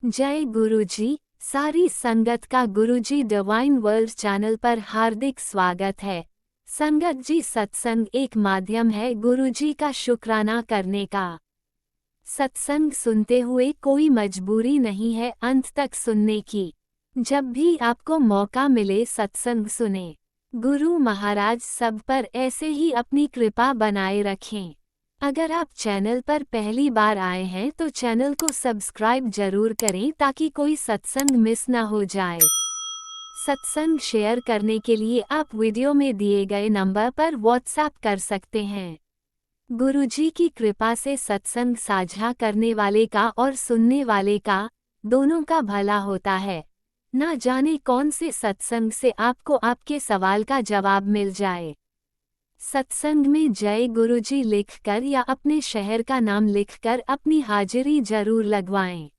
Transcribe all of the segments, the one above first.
जय गुरुजी। सारी संगत का गुरुजी डिवाइन वर्ल्ड चैनल पर हार्दिक स्वागत है। संगत जी, सत्संग एक माध्यम है गुरुजी का शुक्राना करने का। सत्संग सुनते हुए कोई मजबूरी नहीं है अंत तक सुनने की। जब भी आपको मौका मिले सत्संग सुने। गुरु महाराज सब पर ऐसे ही अपनी कृपा बनाए रखें। अगर आप चैनल पर पहली बार आए हैं तो चैनल को सब्सक्राइब जरूर करें ताकि कोई सत्संग मिस ना हो जाए। सत्संग शेयर करने के लिए आप वीडियो में दिए गए नंबर पर व्हाट्सएप कर सकते हैं। गुरुजी की कृपा से सत्संग साझा करने वाले का और सुनने वाले का दोनों का भला होता है। ना जाने कौन से सत्संग से आपको आपके सवाल का जवाब मिल जाए। सत्संग में जय गुरुजी लिखकर या अपने शहर का नाम लिखकर अपनी हाजिरी जरूर लगवाएं।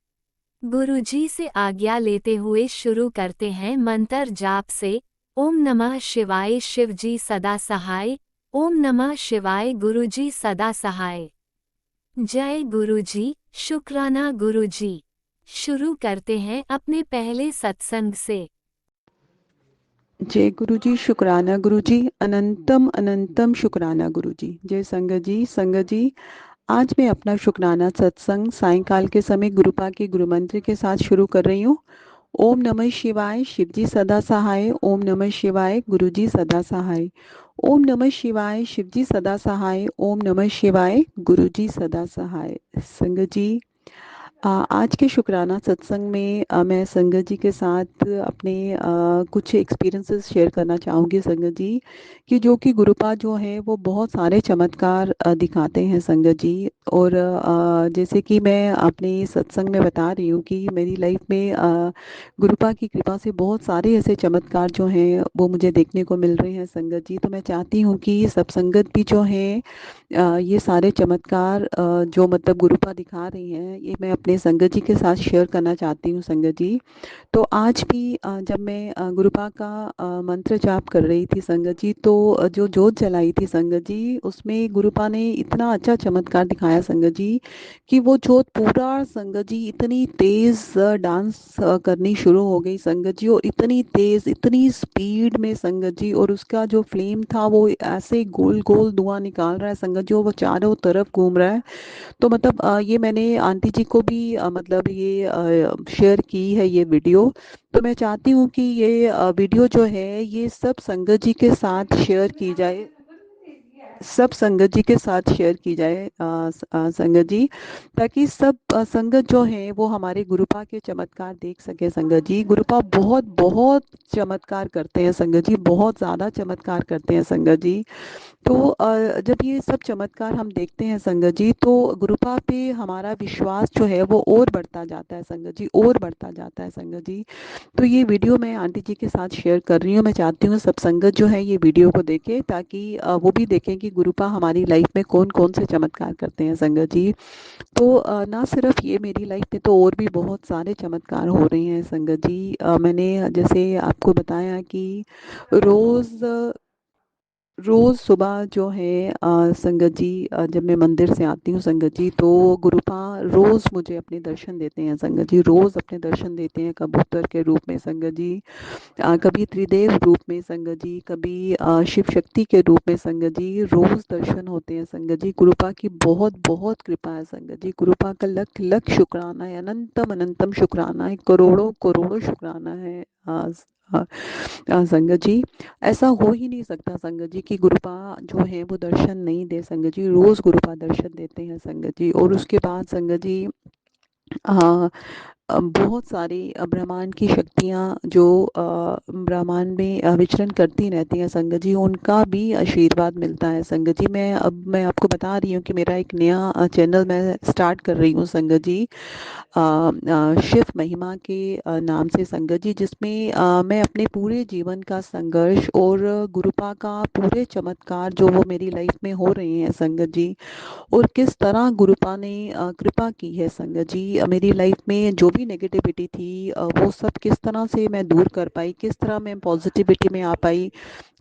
गुरुजी से आज्ञा लेते हुए शुरू करते हैं मंत्र जाप से। ओम नमः शिवाय शिवजी सदा सहाय। ओम नमः शिवाय गुरुजी सदा सहाय। जय गुरुजी, शुक्राना गुरुजी। शुरू करते हैं अपने पहले सत्संग से। जय गुरु जी, शुक्राना गुरु जी, अनंतम अनंतम शुक्राना गुरु जी। जय संगत जी। संगत जी, आज मैं अपना शुक्राना सत्संग सायंकाल के समय गुरुपा के गुरु मंत्र के साथ शुरू कर रही हूँ। ओम नमः शिवाय शिवजी सदा सहाय। ओम नमः शिवाय गुरुजी सदा सहाय। ओम नमः शिवाय शिवजी सदा सहाय। ओम नमः शिवाय गुरुजी सदा सहाय। संगत जी, आज के शुक्राना सत्संग में मैं संगत जी के साथ अपने कुछ एक्सपीरियंसेस शेयर करना चाहूँगी संगत जी, कि जो कि गुरुपाद जो है वो बहुत सारे चमत्कार दिखाते हैं संगत जी। और जैसे कि मैं अपने सत्संग में बता रही हूँ कि मेरी लाइफ में गुरुपाद की कृपा से बहुत सारे ऐसे चमत्कार जो हैं वो मुझे देखने को मिल रहे हैं संगत जी। तो मैं चाहती हूँ कि सब संगत भी जो है ये सारे चमत्कार जो मतलब गुरुपा दिखा रही हैं ये मैं अपने संगत जी के साथ शेयर करना चाहती हूँ संगत जी। तो आज भी जब मैं गुरुपा का मंत्र जाप कर रही थी संगत जी, तो जो जोत जलाई थी संगत जी उसमें गुरुपा ने इतना अच्छा चमत्कार दिखाया संगत जी, कि वो जोत पूरा संगत जी इतनी तेज डांस करनी शुरू हो गई संगत जी, और इतनी तेज इतनी स्पीड में संगत जी, और उसका जो फ्लेम था वो ऐसे गोल गोल धुआं निकाल रहा है संगत जी, और वो चारों तरफ घूम रहा है। तो मतलब ये मैंने आंटी जी को भी मतलब ये शेयर की है ये वीडियो। तो मैं चाहती हूँ कि ये वीडियो जो है ये सब संगत जी के साथ शेयर की जाए, सब संगत जी के साथ शेयर की जाए संगत जी, ताकि सब संगत जो है वो हमारे गुरुपा के चमत्कार देख सके संगत जी। गुरुपा बहुत बहुत चमत्कार करते हैं संगत जी, बहुत ज़्यादा चमत्कार करते हैं संगत जी। तो जब ये सब चमत्कार हम देखते हैं संगत जी, तो गुरुपा पे हमारा विश्वास जो है वो और बढ़ता जाता है संगत जी, और बढ़ता जाता है संगत जी। तो ये वीडियो मैं आंटी जी के साथ शेयर कर रही हूँ। मैं चाहती हूँ सब संगत जो है ये वीडियो को देखें, ताकि वो भी देखें कि गुरुपा हमारी लाइफ में कौन कौन से चमत्कार करते हैं संगत जी। तो ना सिर्फ ये मेरी लाइफ में तो और भी बहुत सारे चमत्कार हो रहे हैं संगत जी। मैंने जैसे आपको बताया कि रोज़ रोज़ सुबह जो है संगत जी, जब मैं मंदिर से आती हूँ संगत जी, तो गुरुपा रोज़ मुझे अपने दर्शन देते हैं संगत जी, रोज़ अपने दर्शन देते हैं कबूतर के रूप में संगत जी, कभी त्रिदेव रूप में संगत जी, कभी शिव शक्ति के रूप में संगत जी, रोज़ दर्शन होते हैं संगत जी। गुरुपा की बहुत बहुत कृपा है संगत जी, गुरुपा का लख लख शुक्राना है, अनंतम अनंतम शुक्राना है, करोड़ों करोड़ों शुक्राना है संगत जी। ऐसा हो ही नहीं सकता संगत जी कि गुरुपा जो है वो दर्शन नहीं दे संगत जी, रोज़ गुरुपा दर्शन देते हैं संगत जी। और उसके बाद संगत जी अ, बहुत सारी ब्रह्मांड की शक्तियाँ जो ब्रह्मांड में विचरण करती रहती हैं संगत जी, उनका भी आशीर्वाद मिलता है संगत जी। मैं आपको बता रही हूँ कि मेरा एक नया चैनल मैं स्टार्ट कर रही हूँ संगत जी, शिव महिमा के नाम से संगत जी, जिसमें मैं अपने पूरे जीवन का संघर्ष और गुरुपा का पूरे चमत्कार जो वो मेरी लाइफ में हो रहे हैं संगत जी, और किस तरह गुरुपा ने कृपा की है संगत जी मेरी लाइफ में, जो भी नेगेटिविटी थी वो सब किस तरह से मैं दूर कर पाई, किस तरह मैं पॉजिटिविटी में आ पाई,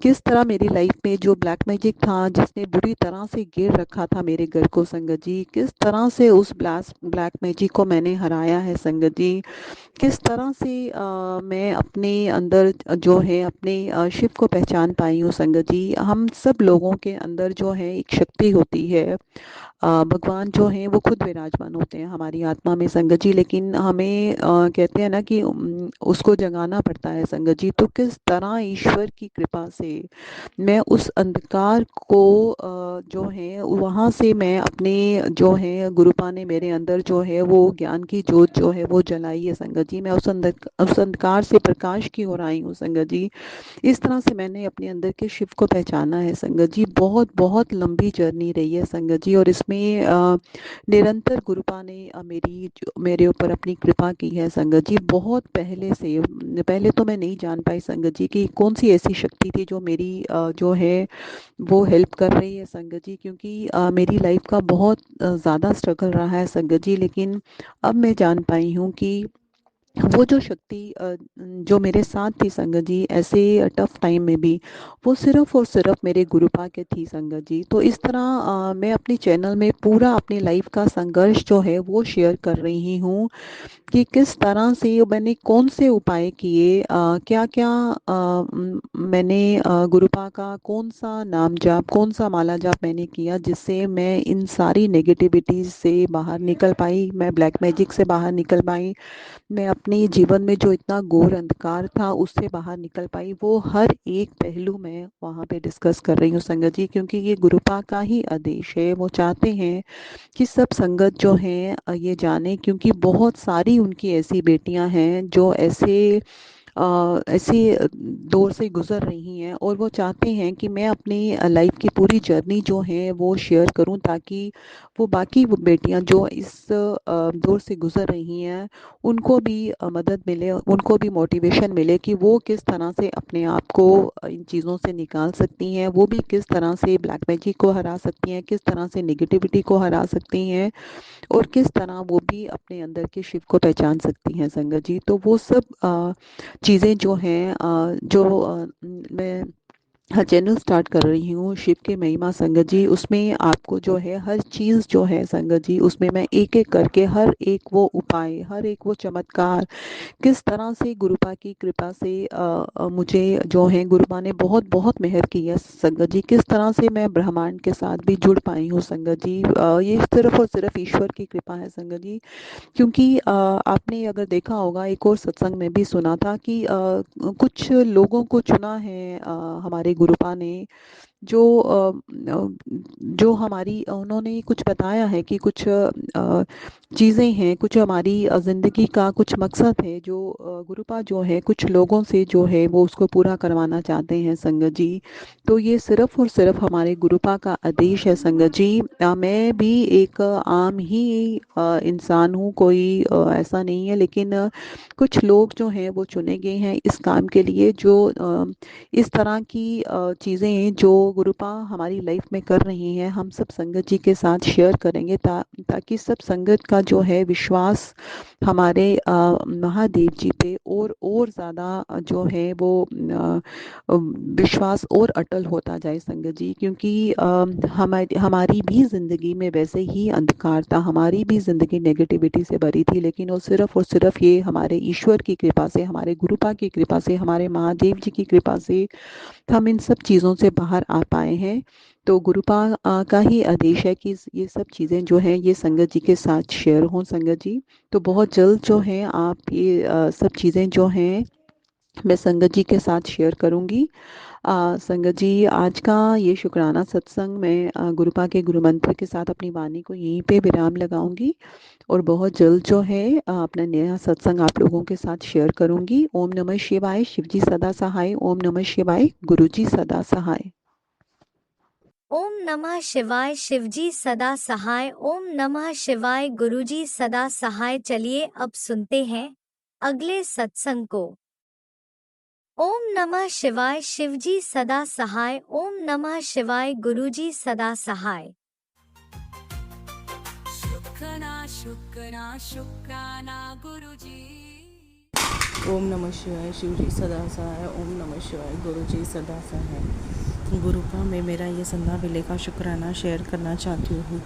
किस तरह मेरी लाइफ में जो ब्लैक मैजिक था जिसने बुरी तरह से घेर रखा था मेरे घर को संगत जी, किस तरह से उस ब्लैक मैजिक को मैंने हराया है संगत जी। किस तरह से मैं अपने अंदर जो है अपने शिव को पहचान पाई हूँ संगत जी। हम सब लोगों के अंदर जो है एक शक्ति होती है, भगवान जो हैं वो खुद विराजमान होते हैं हमारी आत्मा में संगत जी, लेकिन हमें कहते हैं ना कि उसको जगाना पड़ता है संगत जी। तो किस तरह ईश्वर की कृपा से मैं उस अंधकार को जो है वहाँ से मैं अपने जो है गुरुपा ने मेरे अंदर जो है वो ज्ञान की जोत जो है वो जलाई है संगत जी। मैं उस अंधकार से प्रकाश की ओर आई हूँ संगत जी। इस तरह से मैंने अपने अंदर के शिव को पहचाना है संगत जी। बहुत बहुत लंबी जर्नी रही है संगत जी, और इसमें निरंतर गुरुपा ने मेरे ऊपर अपनी कृपा की है संगत जी। बहुत पहले से, पहले तो मैं नहीं जान पाई संगत जी कि कौन सी ऐसी शक्ति थी जो मेरी जो है वो हेल्प कर रही है संगत जी, क्योंकि मेरी लाइफ का बहुत ज़्यादा स्ट्रगल रहा है संगत जी। लेकिन अब मैं जान पाई हूँ कि वो जो शक्ति जो मेरे साथ थी संगत जी ऐसे टफ टाइम में भी, वो सिर्फ और सिर्फ मेरे गुरुपा के थी संगत जी। तो इस तरह मैं अपने चैनल में पूरा अपनी लाइफ का संघर्ष जो है वो शेयर कर रही हूँ कि किस तरह से मैंने कौन से उपाय किए, क्या क्या मैंने गुरुपा का कौन सा नाम जाप, कौन सा माला जाप मैंने किया जिससे मैं इन सारी नेगेटिविटी से बाहर निकल पाई, मैं ब्लैक मैजिक से बाहर निकल पाई, मैं अपने जीवन में जो इतना घोर अंधकार था उससे बाहर निकल पाई। वो हर एक पहलू मैं वहाँ पे डिस्कस कर रही हूँ संगत जी, क्योंकि ये गुरुपा का ही आदेश है। वो चाहते हैं कि सब संगत जो हैं ये जाने, क्योंकि बहुत सारी उनकी ऐसी बेटियां हैं जो ऐसे दौर से गुजर रही हैं, और वो चाहते हैं कि मैं अपनी लाइफ की पूरी जर्नी जो है वो शेयर करूं, ताकि वो बाकी वो बेटियां जो इस दौर से गुजर रही हैं उनको भी मदद मिले, उनको भी मोटिवेशन मिले कि वो किस तरह से अपने आप को इन चीज़ों से निकाल सकती हैं, वो भी किस तरह से ब्लैक मैजिक को हरा सकती हैं, किस तरह से नेगेटिविटी को हरा सकती हैं, और किस तरह वो भी अपने अंदर के शिव को पहचान सकती हैं संगत जी। तो वो सब चीज़ें जो हैं जो मैं हाँ चैनल स्टार्ट कर रही हूँ शिव के महिमा संगत जी, उसमें आपको जो है हर चीज़ जो है संगत जी, उसमें मैं एक एक करके हर एक वो उपाय, हर एक वो चमत्कार, किस तरह से गुरुपा की कृपा से मुझे जो है गुरुपा ने बहुत बहुत मेहर की है संगत जी, किस तरह से मैं ब्रह्मांड के साथ भी जुड़ पाई हूँ संगत जी। ये सिर्फ और सिर्फ ईश्वर की कृपा है संगत जी। क्योंकि आपने अगर देखा होगा, एक और सत्संग में भी सुना था कि कुछ लोगों को चुना है हमारे गुरुपा ने, जो जो हमारी उन्होंने कुछ बताया है कि कुछ चीज़ें हैं, कुछ हमारी ज़िंदगी का कुछ मकसद है जो गुरुपा जो है कुछ लोगों से जो है वो उसको पूरा करवाना चाहते हैं संगत जी। तो ये सिर्फ और सिर्फ हमारे गुरुपा का आदेश है संगत जी। मैं भी एक आम ही इंसान हूँ, कोई ऐसा नहीं है, लेकिन कुछ लोग जो हैं वो चुने गए हैं इस काम के लिए, जो इस तरह की चीज़ें जो गुरुपा हमारी लाइफ में कर रही हैं हम सब संगत जी के साथ शेयर करेंगे, ताकि सब संगत का जो है विश्वास हमारे महादेव जी पे और ज़्यादा जो है वो विश्वास और अटल होता जाए संगत जी। क्योंकि हमारी भी ज़िंदगी में वैसे ही अंधकार था, हमारी भी ज़िंदगी नेगेटिविटी से भरी थी, लेकिन वो सिर्फ और सिर्फ ये हमारे ईश्वर की कृपा से, हमारे गुरुपा की कृपा से, हमारे महादेव जी की कृपा से हम इन सब चीज़ों से बाहर आ पाए हैं। तो गुरुपा का ही आदेश है कि ये सब चीज़ें जो हैं ये संगत जी के साथ शेयर हों संगत जी। तो बहुत जल्द जो है आप ये सब चीज़ें जो हैं मैं संगत जी के साथ शेयर करूँगी। संगत जी आज का ये शुक्राना सत्संग मैं गुरुपा के गुरु मंत्र के साथ अपनी वाणी को यहीं पे विराम लगाऊंगी, और बहुत जल्द जो है अपना नया सत्संग आप लोगों के साथ शेयर करूंगी। ओम नमः शिवाय, शिवजी सदा सहाय। ओम नमः शिवाय, गुरुजी सदा सहाय। ओम नमः शिवाय, शिवजी सदा सहाय। ओम नमः शिवाय, गुरुजी सदा सहाय। चलिए अब सुनते हैं अगले सत्संग को। ओम नमः शिवाय, शिवजी सदा सहाय। ओम नमः शिवाय, गुरुजी सदा सहाय। शुक्राना गुरुजी। ओम नमः शिवाय। शिवजी सदा सहाय। ओम नमः शिवाय। गुरुजी सदा सहाय। गुरुपा मैं मेरा ये संध्या वेले का शुक्राना शेयर करना चाहती हूँ।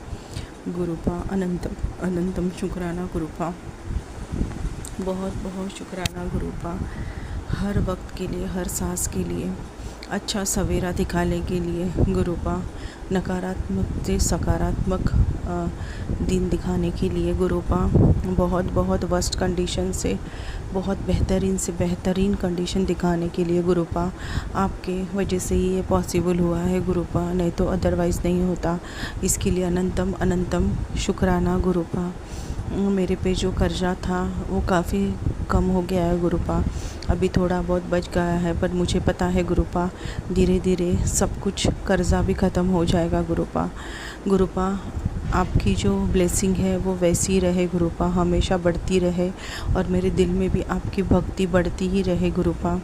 गुरुपा अनंतम अनंतम शुक्राना गुरुपा। बहुत बहुत शुक्राना गुरुपा, हर वक्त के लिए, हर सांस के लिए, अच्छा सवेरा दिखाने के लिए गुरुपा, नकारात्मक से सकारात्मक दिन दिखाने के लिए गुरुपा, बहुत बहुत वर्स्ट कंडीशन से बहुत बेहतरीन से बेहतरीन कंडीशन दिखाने के लिए गुरुपा। आपके वजह से ही ये पॉसिबल हुआ है गुरुपा, नहीं तो अदरवाइज़ नहीं होता। इसके लिए अनंतम अनंतम शुक्राना गुरुपा। मेरे पे जो कर्जा था वो काफ़ी कम हो गया है गुरुपा, अभी थोड़ा बहुत बच गया है, पर मुझे पता है गुरुपा धीरे धीरे सब कुछ कर्जा भी ख़त्म हो जाएगा गुरुपा। गुरुपा आपकी जो ब्लेसिंग है वो वैसी ही रहे गुरुपा, हमेशा बढ़ती रहे, और मेरे दिल में भी आपकी भक्ति बढ़ती ही रहे गुरुपा।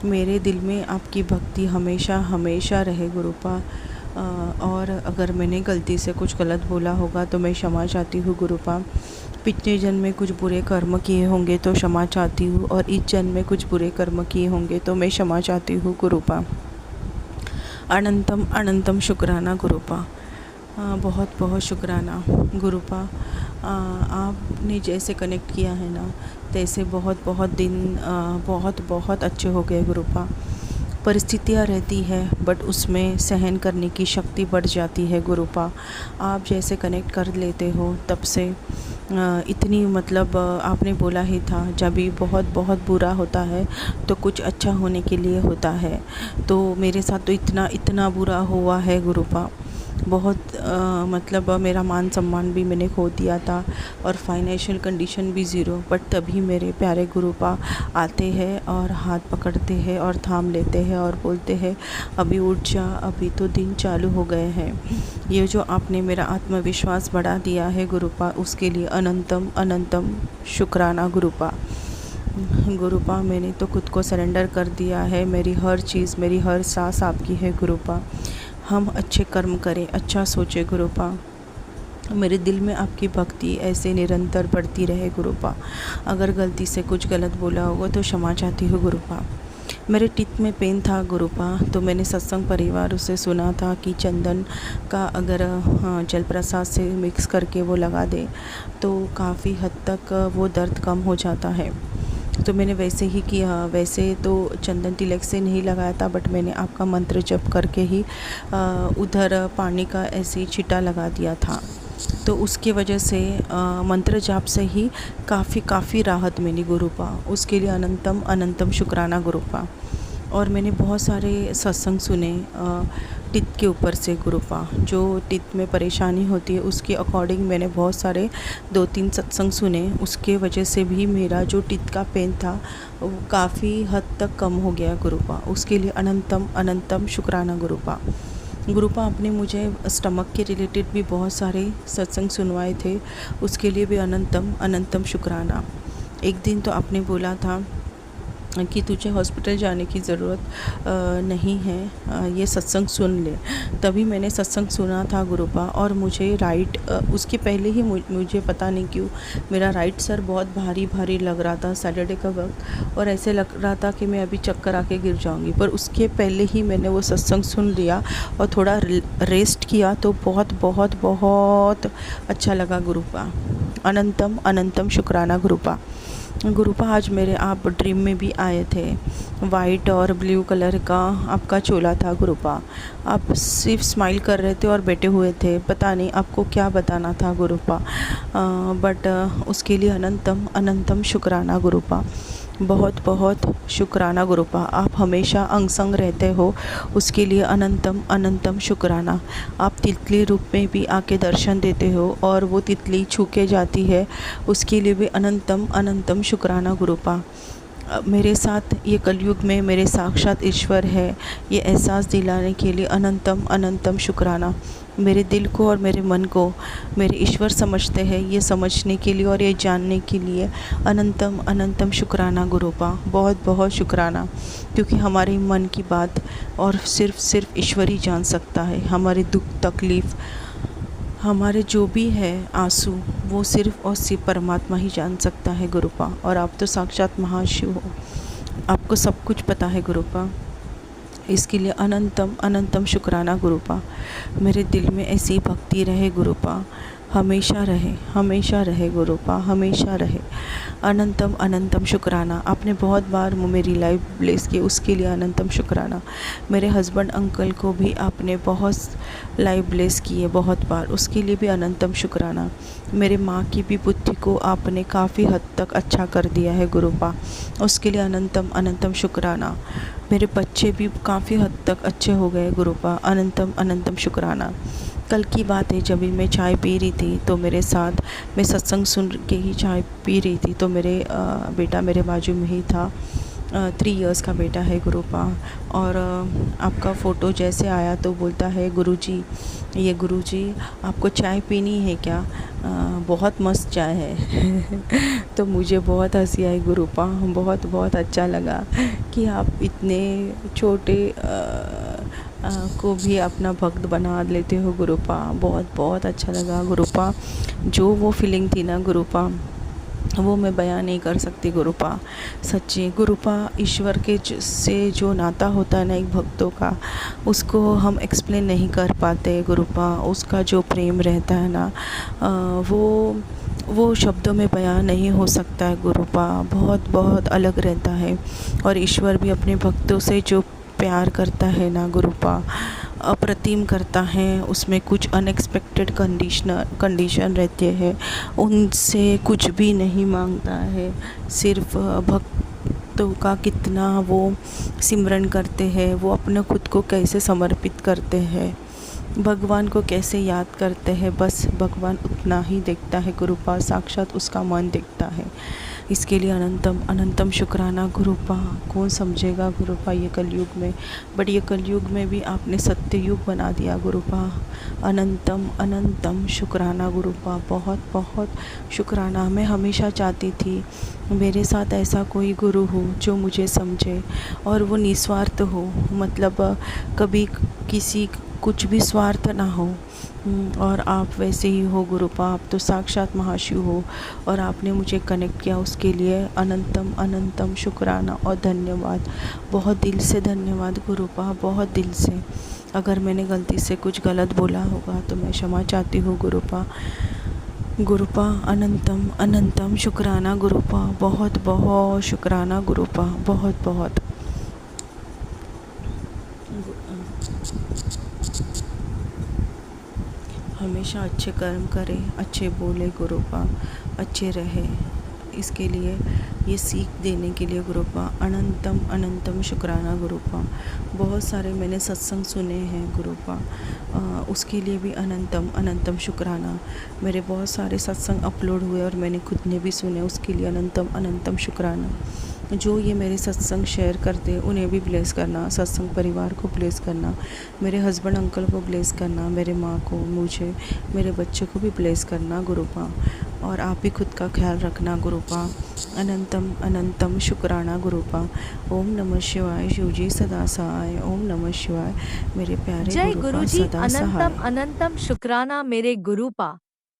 मेरे दिल में आपकी भक्ति हमेशा हमेशा रहे गुरुपा। और अगर मैंने गलती से कुछ गलत बोला होगा तो मैं क्षमा चाहती हूँ गुरुपा। पिछले जन्म में कुछ बुरे कर्म किए होंगे तो क्षमा चाहती हूँ, और इस जन्म में कुछ बुरे कर्म किए होंगे तो मैं क्षमा चाहती हूँ गुरुपा। अनंतम अनंतम शुक्राना गुरुपा। बहुत बहुत शुक्राना गुरुपा। आपने जैसे कनेक्ट किया है ना, तैसे बहुत बहुत दिन बहुत बहुत अच्छे हो गए गुरुपा। परिस्थितियाँ रहती है बट उसमें सहन करने की शक्ति बढ़ जाती है गुरुपा। आप जैसे कनेक्ट कर लेते हो तब से इतनी मतलब आपने बोला ही था, जब भी बहुत बहुत बुरा होता है तो कुछ अच्छा होने के लिए होता है। तो मेरे साथ तो इतना इतना बुरा हुआ है गुरुपा, बहुत मतलब मेरा मान सम्मान भी मैंने खो दिया था, और फाइनेंशियल कंडीशन भी ज़ीरो। बट तभी मेरे प्यारे गुरुपा आते हैं और हाथ पकड़ते हैं और थाम लेते हैं और बोलते हैं अभी उठ जा, अभी तो दिन चालू हो गए हैं। ये जो आपने मेरा आत्मविश्वास बढ़ा दिया है गुरुपा, उसके लिए अनंतम अनंतम शुक्राना गुरुपा। गुरुपा मैंने तो खुद को सरेंडर कर दिया है, मेरी हर चीज़, मेरी हर सांस आपकी है गुरुपा। हम अच्छे कर्म करें, अच्छा सोचें गुरुपा। मेरे दिल में आपकी भक्ति ऐसे निरंतर बढ़ती रहे गुरुपा। अगर गलती से कुछ गलत बोला होगा तो क्षमा चाहती हूँ गुरुपा। मेरे टिक में पेन था गुरुपा, तो मैंने सत्संग परिवार से सुना था कि चंदन का अगर जल प्रसाद से मिक्स करके वो लगा दे तो काफ़ी हद तक वो दर्द कम हो जाता है। तो मैंने वैसे ही किया। वैसे तो चंदन तिलक से नहीं लगाया था, बट मैंने आपका मंत्र जप करके ही उधर पानी का ऐसे छिटा लगा दिया था। तो उसकी वजह से मंत्र जाप से ही काफ़ी राहत मिली गुरुपा। उसके लिए अनंतम अनंतम शुक्राना गुरुपा। और मैंने बहुत सारे सत्संग सुने टित के ऊपर से गुरुपा, जो टित में परेशानी होती है उसके अकॉर्डिंग मैंने बहुत सारे 2-3 सत्संग सुने। उसके वजह से भी मेरा जो टित का पेन था वो काफ़ी हद तक कम हो गया गुरुपा। उसके लिए अनंतम अनंतम शुक्राना गुरुपा। गुरुपा आपने मुझे स्टमक के रिलेटेड भी बहुत सारे सत्संग सुनवाए थे, उसके लिए भी अनंतम अनंतम शुक्राना। एक दिन तो आपने बोला था कि तुझे हॉस्पिटल जाने की ज़रूरत नहीं है, ये सत्संग सुन ले। तभी मैंने सत्संग सुना था गुरुपा, और मुझे राइट उसके पहले ही मुझे पता नहीं क्यों मेरा राइट सर बहुत भारी भारी लग रहा था सैटरडे का वक्त, और ऐसे लग रहा था कि मैं अभी चक्कर आके गिर जाऊंगी। पर उसके पहले ही मैंने वो सत्संग सुन लिया और थोड़ा रेस्ट किया तो बहुत बहुत बहुत अच्छा लगा गुरुपा। अनंतम अनंतम शुक्राना गुरुपा। गुरुपा आज मेरे आप ड्रीम में भी आए थे। वाइट और ब्लू कलर का आपका चोला था गुरुपा। आप सिर्फ स्माइल कर रहे थे और बैठे हुए थे, पता नहीं आपको क्या बताना था गुरुपा। बट उसके लिए अनंतम अनंतम शुक्राना गुरुपा। बहुत बहुत शुक्राना गुरुपा। आप हमेशा अंग संग रहते हो, उसके लिए अनंतम अनंतम शुक्राना। आप तितली रूप में भी आके दर्शन देते हो और वो तितली छू के जाती है, उसके लिए भी अनंतम अनंतम शुक्राना गुरुपा। मेरे साथ ये कलयुग में मेरे साक्षात ईश्वर है, ये एहसास दिलाने के लिए अनंतम अनंतम शुक्राना। मेरे दिल को और मेरे मन को मेरे ईश्वर समझते हैं, ये समझने के लिए और ये जानने के लिए अनंतम अनंतम शुक्राना गुरुपा। बहुत बहुत शुक्राना, क्योंकि हमारे मन की बात और सिर्फ ईश्वर ही जान सकता है। हमारे दुख तकलीफ़ हमारे जो भी है आंसू वो सिर्फ़ और सिर्फ परमात्मा ही जान सकता है गुरुपा। और आप तो साक्षात महाशिव हो, आपको सब कुछ पता है गुरुपा। इसके लिए अनंतम अनंतम शुक्राना गुरुपा। मेरे दिल में ऐसी भक्ति रहे गुरुपा, हमेशा रहे गुरुपा, हमेशा रहे। अनंतम अनंतम शुक्राना। आपने बहुत बार मेरी लाइफ ब्लेस की, उसके लिए अनंतम शुक्राना। मेरे हस्बैंड अंकल को भी आपने बहुत लाइफ ब्लेस की है, बहुत बार, उसके लिए भी अनंतम शुक्राना। मेरे माँ की भी बुद्धि को आपने काफ़ी हद तक अच्छा कर दिया है गुरुपा, उसके लिए अनंतम अनंतम शुक्राना। मेरे बच्चे भी काफ़ी हद तक अच्छे हो गए गुरुपा, अनंतम अनंतम शुक्राना। कल की बात है, जब भी मैं चाय पी रही थी तो मेरे साथ, मैं सत्संग सुन के ही चाय पी रही थी तो मेरे बेटा मेरे बाजू में ही था, 3 इयर्स का बेटा है गुरुपा। और आपका फ़ोटो जैसे आया तो बोलता है, गुरुजी, ये गुरुजी आपको चाय पीनी है क्या? बहुत मस्त चाय है। तो मुझे बहुत हंसी आई गुरुपा, बहुत बहुत अच्छा लगा कि आप इतने छोटे को भी अपना भक्त बना लेते हो गुरुपा। बहुत बहुत अच्छा लगा गुरुपा। जो वो फीलिंग थी ना गुरुपा, वो मैं बयां नहीं कर सकती गुरुपा। सच्ची गुरुपा, ईश्वर के से जो नाता होता है ना एक भक्तों का, उसको हम एक्सप्लेन नहीं कर पाते गुरुपा। उसका जो प्रेम रहता है ना, वो शब्दों में बयां नहीं हो सकता है गुरुपा। बहुत बहुत अलग रहता है। और ईश्वर भी अपने भक्तों से जो प्यार करता है ना गुरुपा, अप्रतिम करता है। उसमें कुछ अनएक्सपेक्टेड कंडीशन रहते हैं, उनसे कुछ भी नहीं मांगता है। सिर्फ भक्तों का कितना वो सिमरन करते हैं, वो अपने खुद को कैसे समर्पित करते हैं, भगवान को कैसे याद करते हैं, बस भगवान उतना ही देखता है गुरुपा, साक्षात उसका मन देखता है। इसके लिए अनंतम अनंतम शुक्राना गुरुपा। कौन समझेगा गुरुपा ये कलयुग में, बट ये कलयुग में भी आपने सत्य युग बना दिया गुरुपा। अनंतम अनंतम शुक्राना गुरुपा, बहुत बहुत शुक्राना। मैं हमेशा चाहती थी मेरे साथ ऐसा कोई गुरु हो जो मुझे समझे और वो निस्वार्थ हो, मतलब कभी किसी कुछ भी स्वार्थ ना हो। और आप वैसे ही हो गुरुपा, आप तो साक्षात महाशिव हो और आपने मुझे कनेक्ट किया, उसके लिए अनंतम अनंतम शुक्राना और धन्यवाद। बहुत दिल से धन्यवाद गुरुपा, बहुत दिल से। अगर मैंने गलती से कुछ गलत बोला होगा तो मैं क्षमा चाहती हूँ गुरुपा। गुरुपा अनंतम अनंतम शुक्राना गुरुपा, बहुत बहुत शुक्राना गुरुपा, बहुत बहुत। हमेशा अच्छे कर्म करे, अच्छे बोले गुरुपा, अच्छे रहे। इसके लिए ये सीख देने के लिए गुरुपा अनंतम अनंतम शुक्राना गुरुपा। बहुत सारे मैंने सत्संग सुने हैं गुरुपा, उसके लिए भी अनंतम अनंतम शुक्राना। मेरे बहुत सारे सत्संग अपलोड हुए और मैंने खुद ने भी सुने, उसके लिए अनंतम अनंतम शुक्राना। जो ये मेरे सत्संग शेयर करते हैं उन्हें भी ब्लेस करना, सत्संग परिवार को ब्लेस करना, मेरे हस्बैंड अंकल को ब्लेस करना, मेरे माँ को, मुझे, मेरे बच्चे को भी ब्लेस करना गुरुपा। और आप भी खुद का ख्याल रखना गुरुपा। अनंतम अनंतम शुक्राना गुरुपा। ओम नमः शिवाय, शिवजी सदा सहाय। ओम नमः शिवाय मेरे प्यारे जय गुरुपा, गुरुजी, सदा अनंतम सहाय। अनंतम शुक्राना मेरे गुरुपा।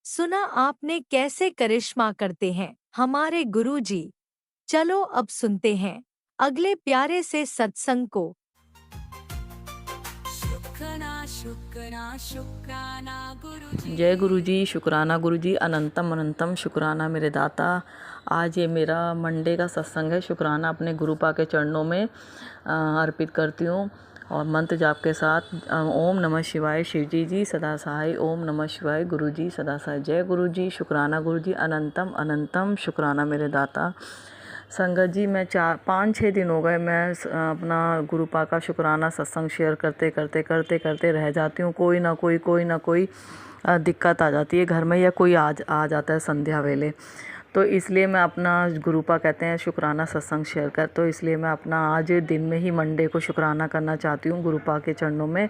सुना आपने कैसे करिश्मा करते हैं हमारे गुरुजी। चलो अब सुनते हैं अगले प्यारे से सत्संग को। शुक्राना शुक्राना शुक्राना गुरुजी। जय गुरुजी, शुक्राना गुरुजी, अनंतम अनंतम शुक्राना मेरे दाता। आज ये मेरा मंडे का सत्संग है। शुक्राना अपने गुरुपा के चरणों में अर्पित करती हूँ और मंत्र जाप के साथ ओम नमः शिवाय, शिवजी जी सदा सहाय। ओम नमः शिवाय, गुरुजी सदा सहाय। जय गुरुजी, शुक्राना गुरुजी, अनंतम अनंतम शुक्राना मेरे दाता। संगत जी, मैं 4-5-6 दिन हो गए मैं अपना गुरुपा का शुक्राना सत्संग शेयर करते करते रह जाती हूँ। कोई ना कोई दिक्कत आ जाती है घर में, या कोई आ जाता है संध्या वेले, तो इसलिए मैं अपना गुरुपा कहते हैं शुक्राना सत्संग शेयर कर, तो इसलिए मैं अपना आज दिन में ही मंडे को शुक्राना करना चाहती हूँ गुरुपा के चरणों में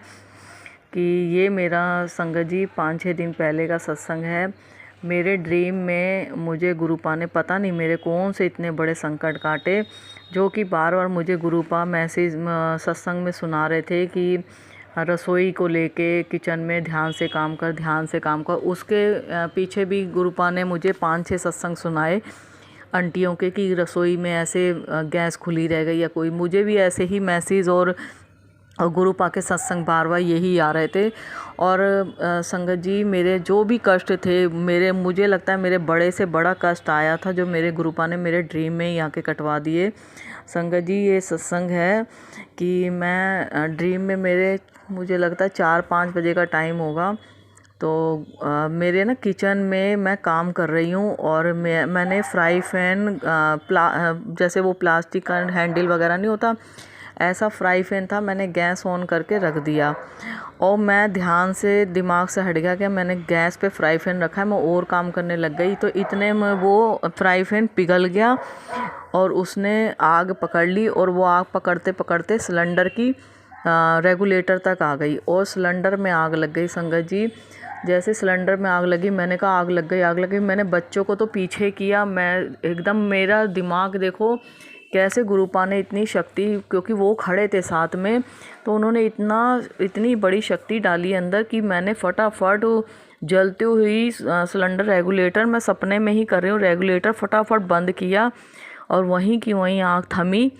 कि ये मेरा संगत जी 5-6 दिन पहले का सत्संग है। मेरे ड्रीम में मुझे गुरुपा ने पता नहीं मेरे कौन से इतने बड़े संकट काटे, जो कि बार बार मुझे गुरुपा मैसेज सत्संग में सुना रहे थे कि रसोई को लेके किचन में ध्यान से काम कर, ध्यान से काम कर। उसके पीछे भी गुरुपा ने मुझे 5-6 सत्संग सुनाए आंटियों के कि रसोई में ऐसे गैस खुली रह गई या कोई, मुझे भी ऐसे ही मैसेज और गुरुपा के सत्संग बार बार यही आ रहे थे। और संगत जी, मेरे जो भी कष्ट थे, मुझे लगता है मेरे बड़े से बड़ा कष्ट आया था जो मेरे गुरुपा ने मेरे ड्रीम में ही आके कटवा दिए। संगत जी, ये सत्संग है कि मैं ड्रीम में मुझे लगता है 4-5 बजे का टाइम होगा, तो मेरे ना किचन में मैं काम कर रही हूँ और मैंने फ्राई पैन जैसे वो प्लास्टिक का हैंडल वगैरह नहीं होता, ऐसा फ्राई पैन था, मैंने गैस ऑन करके रख दिया और मैं ध्यान से दिमाग से हट गया कि मैंने गैस पे फ्राई पैन रखा है, मैं और काम करने लग गई। तो इतने में वो फ्राई पैन पिघल गया और उसने आग पकड़ ली और वो आग पकड़ते पकड़ते सिलेंडर की रेगुलेटर तक आ गई और सिलेंडर में आग लग गई। संगत जी, जैसे सिलेंडर में आग लगी, मैंने कहा आग लग गई, आग लग गई। मैंने बच्चों को तो पीछे किया, मैं एकदम, मेरा दिमाग देखो कैसे गुरुपा ने इतनी शक्ति, क्योंकि वो खड़े थे साथ में, तो उन्होंने इतनी बड़ी शक्ति डाली अंदर कि मैंने फटाफट जलती हुई सिलेंडर रेगुलेटर, मैं सपने में ही कर रही हूँ, रेगुलेटर फटाफट बंद किया और वहीं की वहीं आग थमी।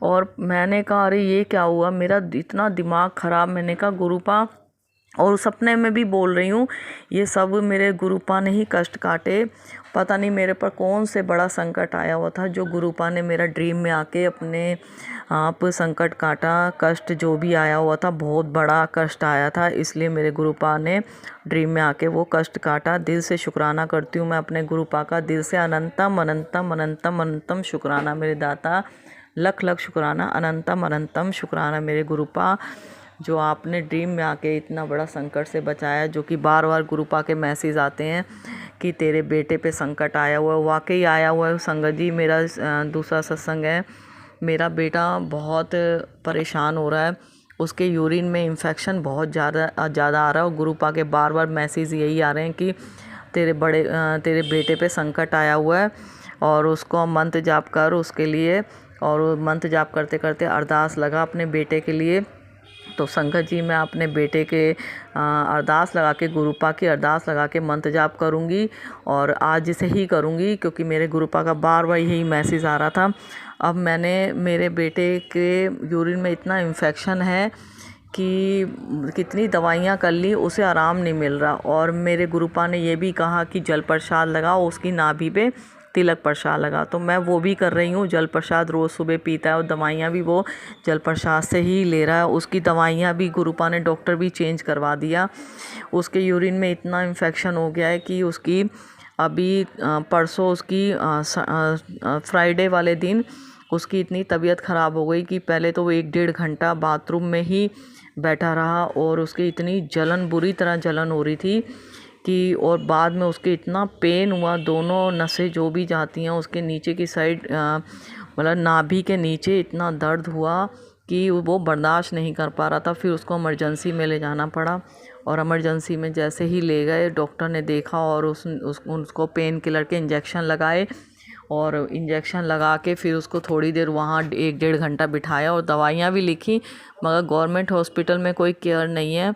और मैंने कहा अरे ये क्या हुआ, मेरा इतना दिमाग ख़राब। मैंने कहा गुरुपा, और सपने में भी बोल रही हूँ ये सब मेरे गुरुपा ने ही कष्ट काटे। पता नहीं मेरे पर कौन से बड़ा संकट आया हुआ था जो गुरुपा ने मेरा ड्रीम में आके अपने आप संकट काटा। कष्ट जो भी आया हुआ था, बहुत बड़ा कष्ट आया था, इसलिए मेरे गुरुपा ने ड्रीम में आके वो कष्ट काटा। दिल से शुक्राना करती हूँ मैं अपने गुरुपा का, दिल से अनंतम अनंतम अनंतम अनंतम शुक्राना मेरे दाता, लख लख शुक्राना, अनंतम अनंतम शुक्राना मेरे गुरुपा, जो आपने ड्रीम में आके इतना बड़ा संकट से बचाया। जो कि बार बार गुरुपा के मैसेज आते हैं कि तेरे बेटे पे संकट आया हुआ है, वाकई आया हुआ है। संगत जी, मेरा दूसरा सत्संग है, मेरा बेटा बहुत परेशान हो रहा है, उसके यूरिन में इन्फेक्शन बहुत ज़्यादा आ रहा है और गुरुपा के बार बार मैसेज यही आ रहे हैं कि तेरे बेटे पे संकट आया हुआ है और उसको मंत्र जाप कर उसके लिए। और मंत्र जाप करते करते अरदास लगा अपने बेटे के लिए। तो संगत जी, मैं अपने बेटे के अरदास लगा के, गुरुपा की अरदास लगा के मंत्र जाप करूँगी और आज से ही करूँगी, क्योंकि मेरे गुरुपा का बार बार यही मैसेज आ रहा था। अब मैंने मेरे बेटे के यूरिन में इतना इन्फेक्शन है कि कितनी दवाइयाँ कर ली, उसे आराम नहीं मिल रहा। और मेरे गुरुपा ने ये भी कहा कि जल प्रसाद लगाओ, उसकी नाभि पे तिलक प्रसाद लगा, तो मैं वो भी कर रही हूँ। जल प्रसाद रोज़ सुबह पीता है और दवाइयाँ भी वो जल प्रसाद से ही ले रहा है। उसकी दवाइयाँ भी गुरुपा ने, डॉक्टर भी चेंज करवा दिया। उसके यूरिन में इतना इन्फेक्शन हो गया है कि उसकी अभी परसों उसकी फ्राइडे वाले दिन उसकी इतनी तबीयत ख़राब हो गई कि पहले तो वो 1-1.5 घंटा बाथरूम में ही बैठा रहा और उसकी इतनी जलन, बुरी तरह जलन हो रही थी कि, और बाद में उसके इतना पेन हुआ, दोनों नसें जो भी जाती हैं उसके नीचे की साइड, मतलब नाभि के नीचे इतना दर्द हुआ कि वो बर्दाश्त नहीं कर पा रहा था। फिर उसको इमरजेंसी में ले जाना पड़ा और इमरजेंसी में जैसे ही ले गए, डॉक्टर ने देखा और उसको पेन किलर के इंजेक्शन लगाए और इंजेक्शन लगा के फिर उसको थोड़ी देर वहाँ 1-1.5 घंटा बिठाया और दवाइयाँ भी लिखी, मगर गवर्नमेंट हॉस्पिटल में कोई केयर नहीं है।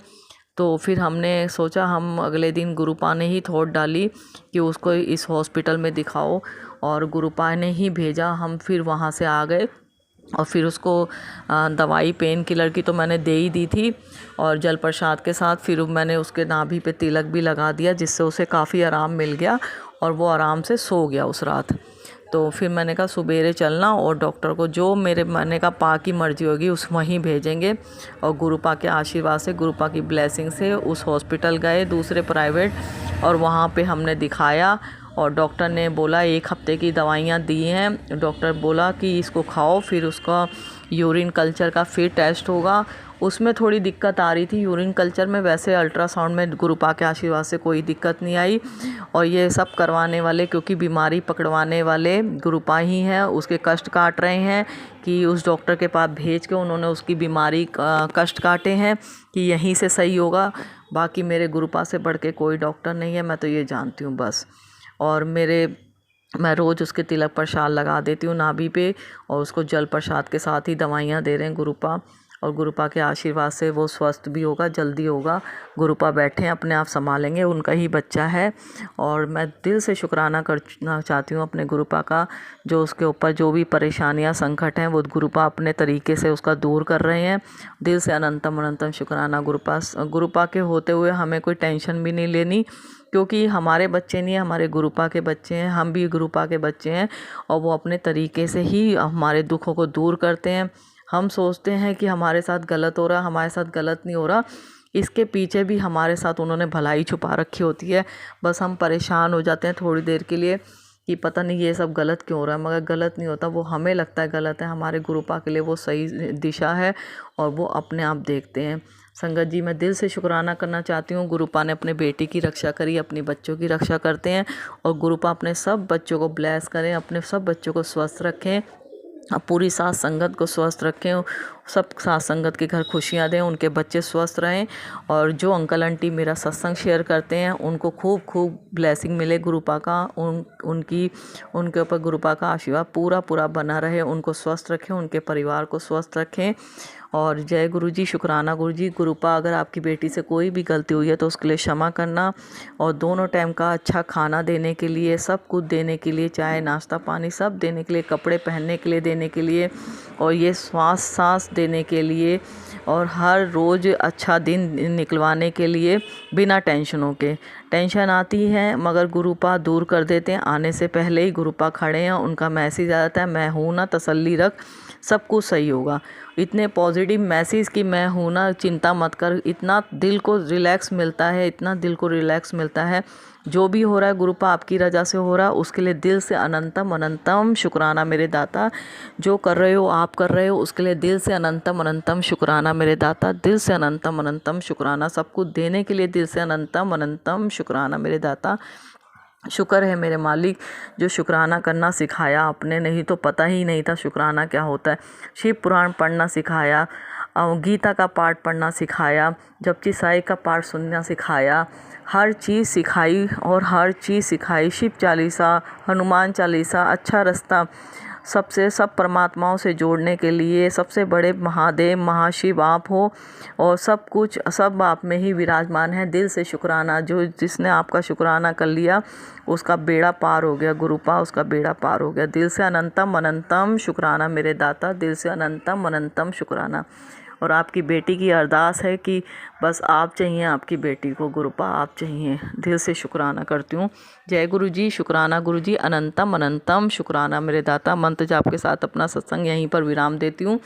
तो फिर हमने सोचा, हम अगले दिन गुरुपा ने ही थॉट डाली कि उसको इस हॉस्पिटल में दिखाओ और गुरुपा ने ही भेजा। हम फिर वहाँ से आ गए और फिर उसको दवाई पेन किलर की तो मैंने दे ही दी थी और जल प्रसाद के साथ फिर मैंने उसके नाभि पे तिलक भी लगा दिया, जिससे उसे काफ़ी आराम मिल गया और वो आराम से सो गया उस रात। तो फिर मैंने कहा सुबेरे चलना और डॉक्टर को जो मैंने कहा पा की मर्जी होगी उस वहीं भेजेंगे। और गुरुपा के आशीर्वाद से, गुरुपा की ब्लेसिंग से उस हॉस्पिटल गए, दूसरे प्राइवेट, और वहाँ पे हमने दिखाया और डॉक्टर ने बोला 1 हफ्ते की दवाइयाँ दी हैं। डॉक्टर बोला कि इसको खाओ, फिर उसका यूरिन कल्चर का फिर टेस्ट होगा। उसमें थोड़ी दिक्कत आ रही थी यूरिन कल्चर में, वैसे अल्ट्रासाउंड में गुरुपा के आशीर्वाद से कोई दिक्कत नहीं आई। और ये सब करवाने वाले, क्योंकि बीमारी पकड़वाने वाले गुरुपा ही हैं, उसके कष्ट काट रहे हैं कि उस डॉक्टर के पास भेज के उन्होंने उसकी बीमारी कष्ट काटे हैं कि यहीं से सही होगा। बाकी मेरे गुरुपा से बढ़ के कोई डॉक्टर नहीं है, मैं तो ये जानती हूँ बस। और मैं रोज़ उसके तिलक प्रसाद लगा देती हूँ नाभि पे और उसको जल प्रसाद के साथ ही दवाइयाँ दे रहे हैं गुरुपा। और गुरुपा के आशीर्वाद से वो स्वस्थ भी होगा, जल्दी होगा। गुरुपा बैठे हैं, अपने आप संभालेंगे, उनका ही बच्चा है। और मैं दिल से शुक्राना करना चाहती हूँ अपने गुरुपा का, जो उसके ऊपर जो भी परेशानियाँ संकट हैं वो गुरुपा अपने तरीके से उसका दूर कर रहे हैं। दिल से अनंतम अनंतम शुक्राना गुरुपा के होते हुए हमें कोई टेंशन भी नहीं लेनी, क्योंकि हमारे बच्चे नहीं हैं, हमारे गुरुपा के बच्चे हैं, हम भी गुरुपा के बच्चे हैं। और वो अपने तरीके से ही हमारे दुखों को दूर करते हैं। हम सोचते हैं कि हमारे साथ गलत हो रहा, हमारे साथ गलत नहीं हो रहा, इसके पीछे भी हमारे साथ उन्होंने भलाई छुपा रखी होती है। बस हम परेशान हो जाते हैं थोड़ी देर के लिए कि पता नहीं ये सब गलत क्यों हो रहा है, मगर गलत नहीं होता, वो हमें लगता है गलत है। हमारे गुरुपा के लिए वो सही दिशा है और वो अपने आप देखते हैं। संगत जी, मैं दिल से शुक्राना करना चाहती हूँ। गुरुपा ने अपने बेटी की रक्षा करी, अपने बच्चों की रक्षा करते हैं, और गुरुपा अपने सब बच्चों को ब्लेस करें, अपने सब बच्चों को स्वस्थ रखें, पूरी साथ संगत को स्वस्थ रखें, सब साथ संगत के घर खुशियाँ दें, उनके बच्चे स्वस्थ रहें। और जो अंकल आंटी मेरा सत्संग शेयर करते हैं उनको खूब खूब ब्लेसिंग मिले गुरुपा का, उनके ऊपर गुरुपा का आशीर्वाद पूरा पूरा बना रहे, उनको स्वस्थ रखें, उनके परिवार को स्वस्थ रखें। और जय गुरु जी, शुक्राना गुरु जी। गुरुपा, अगर आपकी बेटी से कोई भी गलती हुई है तो उसके लिए क्षमा करना, और दोनों टाइम का अच्छा खाना देने के लिए, सब कुछ देने के लिए, चाय नाश्ता पानी सब देने के लिए, कपड़े पहनने के लिए देने के लिए, और ये सांस देने के लिए, और हर रोज़ अच्छा दिन निकलवाने के लिए, बिना टेंशनों के। टेंशन आती है मगर गुरुपा दूर कर देते हैं, आने से पहले ही गुरुपा खड़े हैं, उनका मैसेज आ जाता है, मैं हूँ ना, तसल्ली रख, सब कुछ सही होगा। इतने पॉजिटिव मैसेज कि मैं हूँ ना, चिंता मत कर, इतना दिल को रिलैक्स मिलता है, इतना दिल को रिलैक्स मिलता है। जो भी हो रहा है गुरुपा आपकी रजा से हो रहा है, उसके लिए दिल से अनंतम अनंतम शुक्राना मेरे दाता। जो कर रहे हो आप कर रहे हो, उसके लिए दिल से अनंतम अनंतम शुक्राना मेरे दाता, दिल से अनंतम अनंतम शुक्राना, सब कुछ देने के लिए दिल से अनंतम अनंतम शुक्राना मेरे दाता। शुक्र है मेरे मालिक, जो शुक्राना करना सिखाया आपने, नहीं तो पता ही नहीं था शुक्राना क्या होता है। शिव पुराण पढ़ना सिखाया, गीता का पाठ पढ़ना सिखाया, जपजी साई का पाठ सुनना सिखाया, हर चीज़ सिखाई और हर चीज़ सिखाई। शिव चालीसा, हनुमान चालीसा, अच्छा रास्ता, सब परमात्माओं से जोड़ने के लिए सबसे बड़े महादेव महाशिव आप हो, और सब कुछ सब आप में ही विराजमान है। दिल से शुक्राना, जिसने आपका शुक्राना कर लिया उसका बेड़ा पार हो गया गुरुपा, उसका बेड़ा पार हो गया। दिल से अनंतम अनंतम शुक्राना मेरे दाता, दिल से अनंतम अनंतम शुक्राना। और आपकी बेटी की अरदास है कि बस आप चाहिए, आपकी बेटी को गुरुपा आप चाहिए। दिल से शुक्राना करती हूँ। जय गुरु जी, शुक्राना गुरु जी, अनंतम अनंतम शुक्राना मेरे दाता। मंत्र जाप के साथ अपना सत्संग यहीं पर विराम देती हूँ।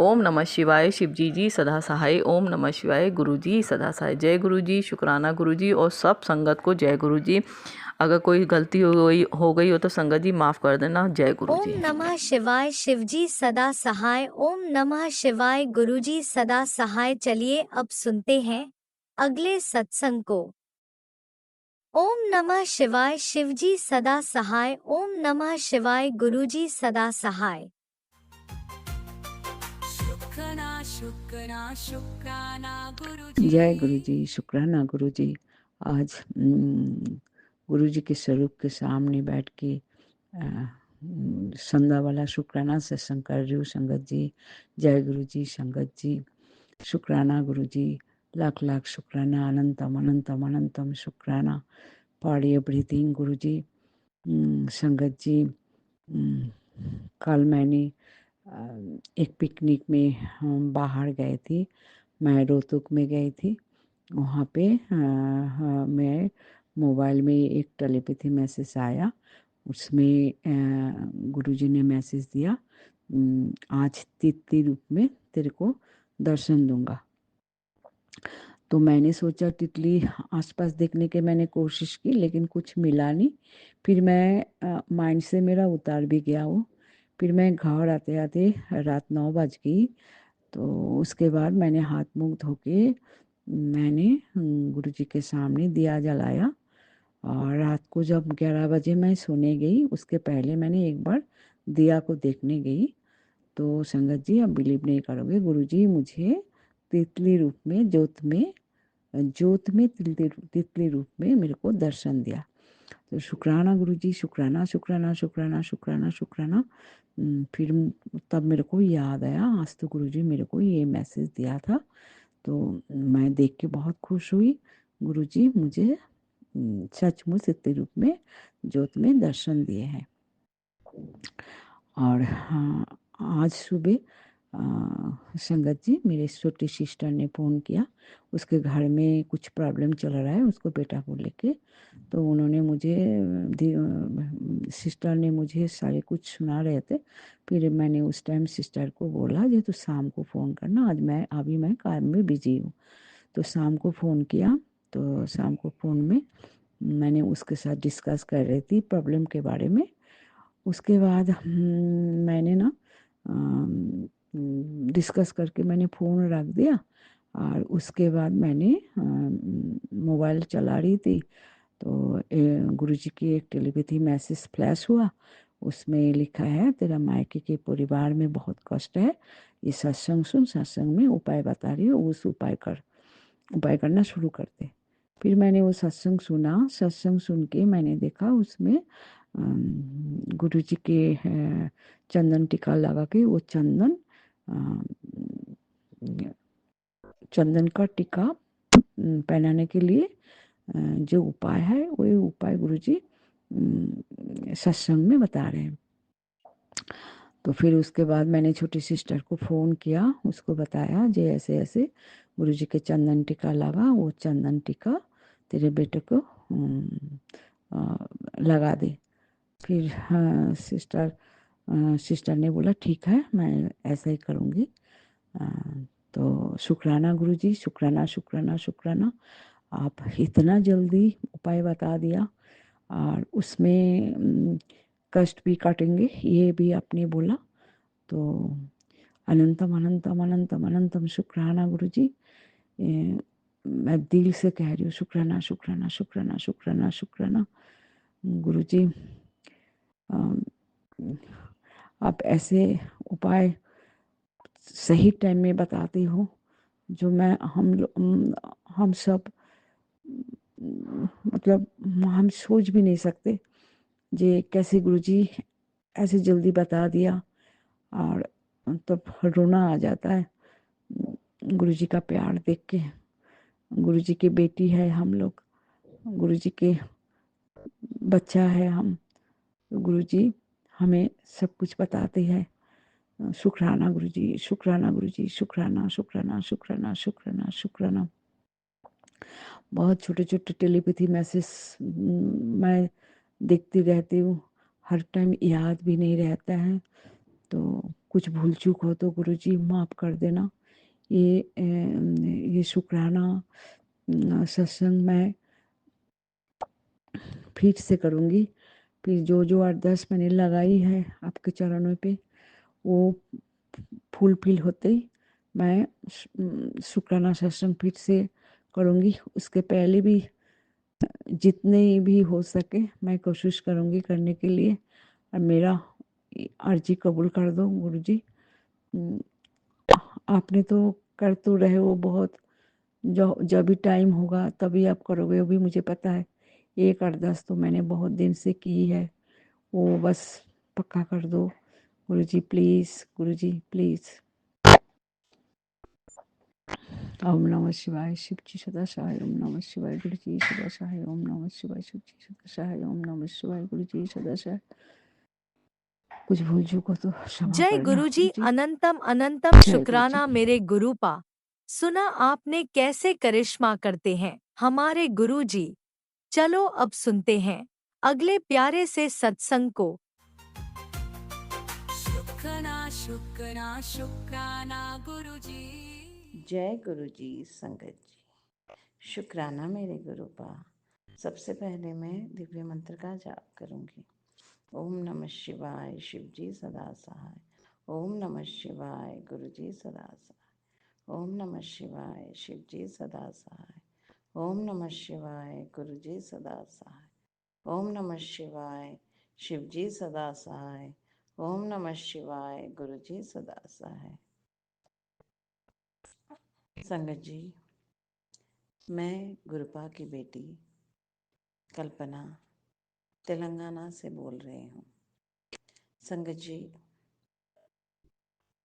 ओम नमः शिवाय, शिव जी सदा सहाय। ओम नमः शिवाय, गुरु जी सदा सहाय। जय गुरु जी, शुक्राना गुरु जी, और सब संगत को जय गुरु जी। अगर कोई गलती हो गई हो तो संगत जी माफ़ कर देना। जय गुरु ओम जी। नमः शिवाय, शिवजी सदा सहाय। ओम नमः शिवाय, गुरुजी सदा सहाय। चलिए अब सुनते हैं अगले सत्संग को। ओम नमः शिवाय, शिवजी सदा सहाय। ओम नमः शिवाय, गुरुजी सदा सहाय। शुक्राना शुक्राना शुक्राना गुरुजी। जय गुरु जी, शुक्राना गुरु जी। आज गुरु जी के स्वरूप के सामने बैठ के संध्या वाला शुक्राना सत्संग कर रही हूँ संगत जी। जय गुरु जी संगत जी, शुक्राना गुरु जी, लाख लाख शुक्राना, अनंतम अनंतम अनंतम शुक्राना फॉर एवरीथिंग गुरु जी। संगत जी, कल मैंने एक पिकनिक में हम बाहर गए थी, मैं रोहतक में गई थी। वहाँ पे मैं मोबाइल में एक टेलीपैथी मैसेज आया, उसमें गुरुजी ने मैसेज दिया, आज तितली रूप में तेरे को दर्शन दूंगा। तो मैंने सोचा तितली आसपास देखने के मैंने कोशिश की, लेकिन कुछ मिला नहीं। फिर मैं माइंड से मेरा उतार भी गया वो। फिर मैं घर आते आते रात 9 बज गई। तो उसके बाद मैंने हाथ मुंह धो के मैंने गुरुजी के सामने दिया जलाया, और रात को जब 11 बजे मैं सोने गई, उसके पहले मैंने एक बार दिया को देखने गई। तो संगत जी, आप बिलीव नहीं करोगे, गुरुजी मुझे तितली रूप में जोत में तितली रूप में मेरे को दर्शन दिया। तो शुक्राना गुरुजी, शुक्राना शुक्राना शुक्राना शुक्राना शुक्राना। फिर तब मेरे को याद आया, आज तो गुरुजी मेरे को ये मैसेज दिया था, तो मैं देख के बहुत खुश हुई। गुरुजी मुझे सचमुच सत्य रूप में ज्योत में दर्शन दिए हैं। और हाँ, आज सुबह संगत जी, मेरे छोटी सिस्टर ने फ़ोन किया, उसके घर में कुछ प्रॉब्लम चल रहा है उसको बेटा को लेके, तो उन्होंने मुझे सिस्टर ने मुझे सारे कुछ सुना रहे थे। फिर मैंने उस टाइम सिस्टर को बोला जो तो शाम को फ़ोन करना, आज अभी मैं काम में बिजी हूँ। तो शाम को फ़ोन किया, तो शाम को फ़ोन में मैंने उसके साथ डिस्कस कर रही थी प्रॉब्लम के बारे में। उसके बाद मैंने ना डिस्कस करके मैंने फ़ोन रख दिया, और उसके बाद मैंने मोबाइल चला रही थी, तो गुरुजी की एक टेलीपैथी मैसेज फ्लैश हुआ। उसमें लिखा है, तेरा मायके के परिवार में बहुत कष्ट है, ये सत्संग सुन, सत्संग में उपाय बता रही हो, उस उपाय करना शुरू कर दे। फिर मैंने वो सत्संग सुना, सत्संग सुन के मैंने देखा उसमें गुरुजी के चंदन टीका लगा के वो चंदन का टीका पहनाने के लिए जो उपाय है वही उपाय गुरुजी सत्संग में बता रहे हैं। तो फिर उसके बाद मैंने छोटी सिस्टर को फ़ोन किया, उसको बताया जो ऐसे ऐसे गुरुजी के चंदन टीका लगा, वो चंदन टीका तेरे बेटे को लगा दे। फिर सिस्टर ने बोला ठीक है, मैं ऐसा ही करूँगी। तो शुक्राना गुरुजी, शुक्राना शुक्राना शुक्राना, आप इतना जल्दी उपाय बता दिया, और उसमें कष्ट भी काटेंगे ये भी आपने बोला। तो अनंतम अनंतम अनंतम अनंतम शुक्राना गुरुजी। मैं दिल से कह रही हूँ शुक्राना शुक्राना शुक्राना शुक्राना शुक्राना गुरुजी। आप ऐसे उपाय सही टाइम में बताते हो जो मैं हम सब मतलब हम सोच भी नहीं सकते जे कैसे गुरुजी ऐसे जल्दी बता दिया, और तब रोना आ जाता है गुरुजी का प्यार देख के। गुरुजी की बेटी है हम लोग, गुरुजी के बच्चा है हम, गुरुजी हमें सब कुछ बताते हैं। शुक्राना गुरुजी, शुक्राना गुरुजी, शुक्राना शुक्राना शुक्राना शुक्राना शुक्राना। बहुत छोटे छोटे टेलीपैथी मैसेज मैं देखती रहती हूँ, हर टाइम याद भी नहीं रहता है, तो कुछ भूल चूक हो तो गुरुजी माफ़ कर देना। ये शुक्राना सत्संग मैं फिर से करूँगी। फिर जो जो अरदास मैंने लगाई है आपके चरणों पे, वो फुलफिल होते ही मैं शुक्राना सत्संग फिर से करूँगी। उसके पहले भी जितने भी हो सके मैं कोशिश करूँगी करने के लिए, और मेरा अर्जी कबूल कर दो गुरुजी। आपने तो कर तो रहे हो बहुत, जो जब भी टाइम होगा तभी आप करोगे, वो भी मुझे पता है। एक अरदास तो मैंने बहुत दिन से की है, वो बस पक्का कर दो गुरुजी प्लीज़, गुरुजी प्लीज़। ओम नमः शिवाय, शिव जी सदा सहाय। ओम नमः शिवाय, गुरु जी सदा सहाय। ओम नमः शिवाय, शिव जी सदा सहाय। ओम नमः शिवाय, गुरु जी सदा सहाय। कुछ भूल चूको तो क्षमा जय करना गुरुजी, गुरुजी। अनंतम अनंतम जय गुरुजी। शुक्राना मेरे गुरुपा। सुना आपने कैसे करिश्मा करते हैं हमारे गुरुजी। चलो अब सुनते हैं अगले प्यारे से सत्संग को। शुक्राना शुक्राना शुक्राना गुरुजी। जय गुरुजी संगत जी, शुक्राना मेरे गुरुपा। सबसे पहले मैं दिव्य मंत्र का जाप करूंगी। ओम नमः शिवाय, शिव जी सदा सहाय। ओम नमः शिवाय, गुरुजी सदा सहाय। ओम नमः शिवाय, शिव जी सदा सहाय। ओम नमः शिवाय, गुरुजी सदा सहाय। ओम नमः शिवाय, शिव जी सदा सहाय। ओम नमः शिवाय, गुरुजी सदा सहाय। संगत जी, मैं गुरुपा की बेटी कल्पना तेलंगाना से बोल रही हूँ। संगत जी,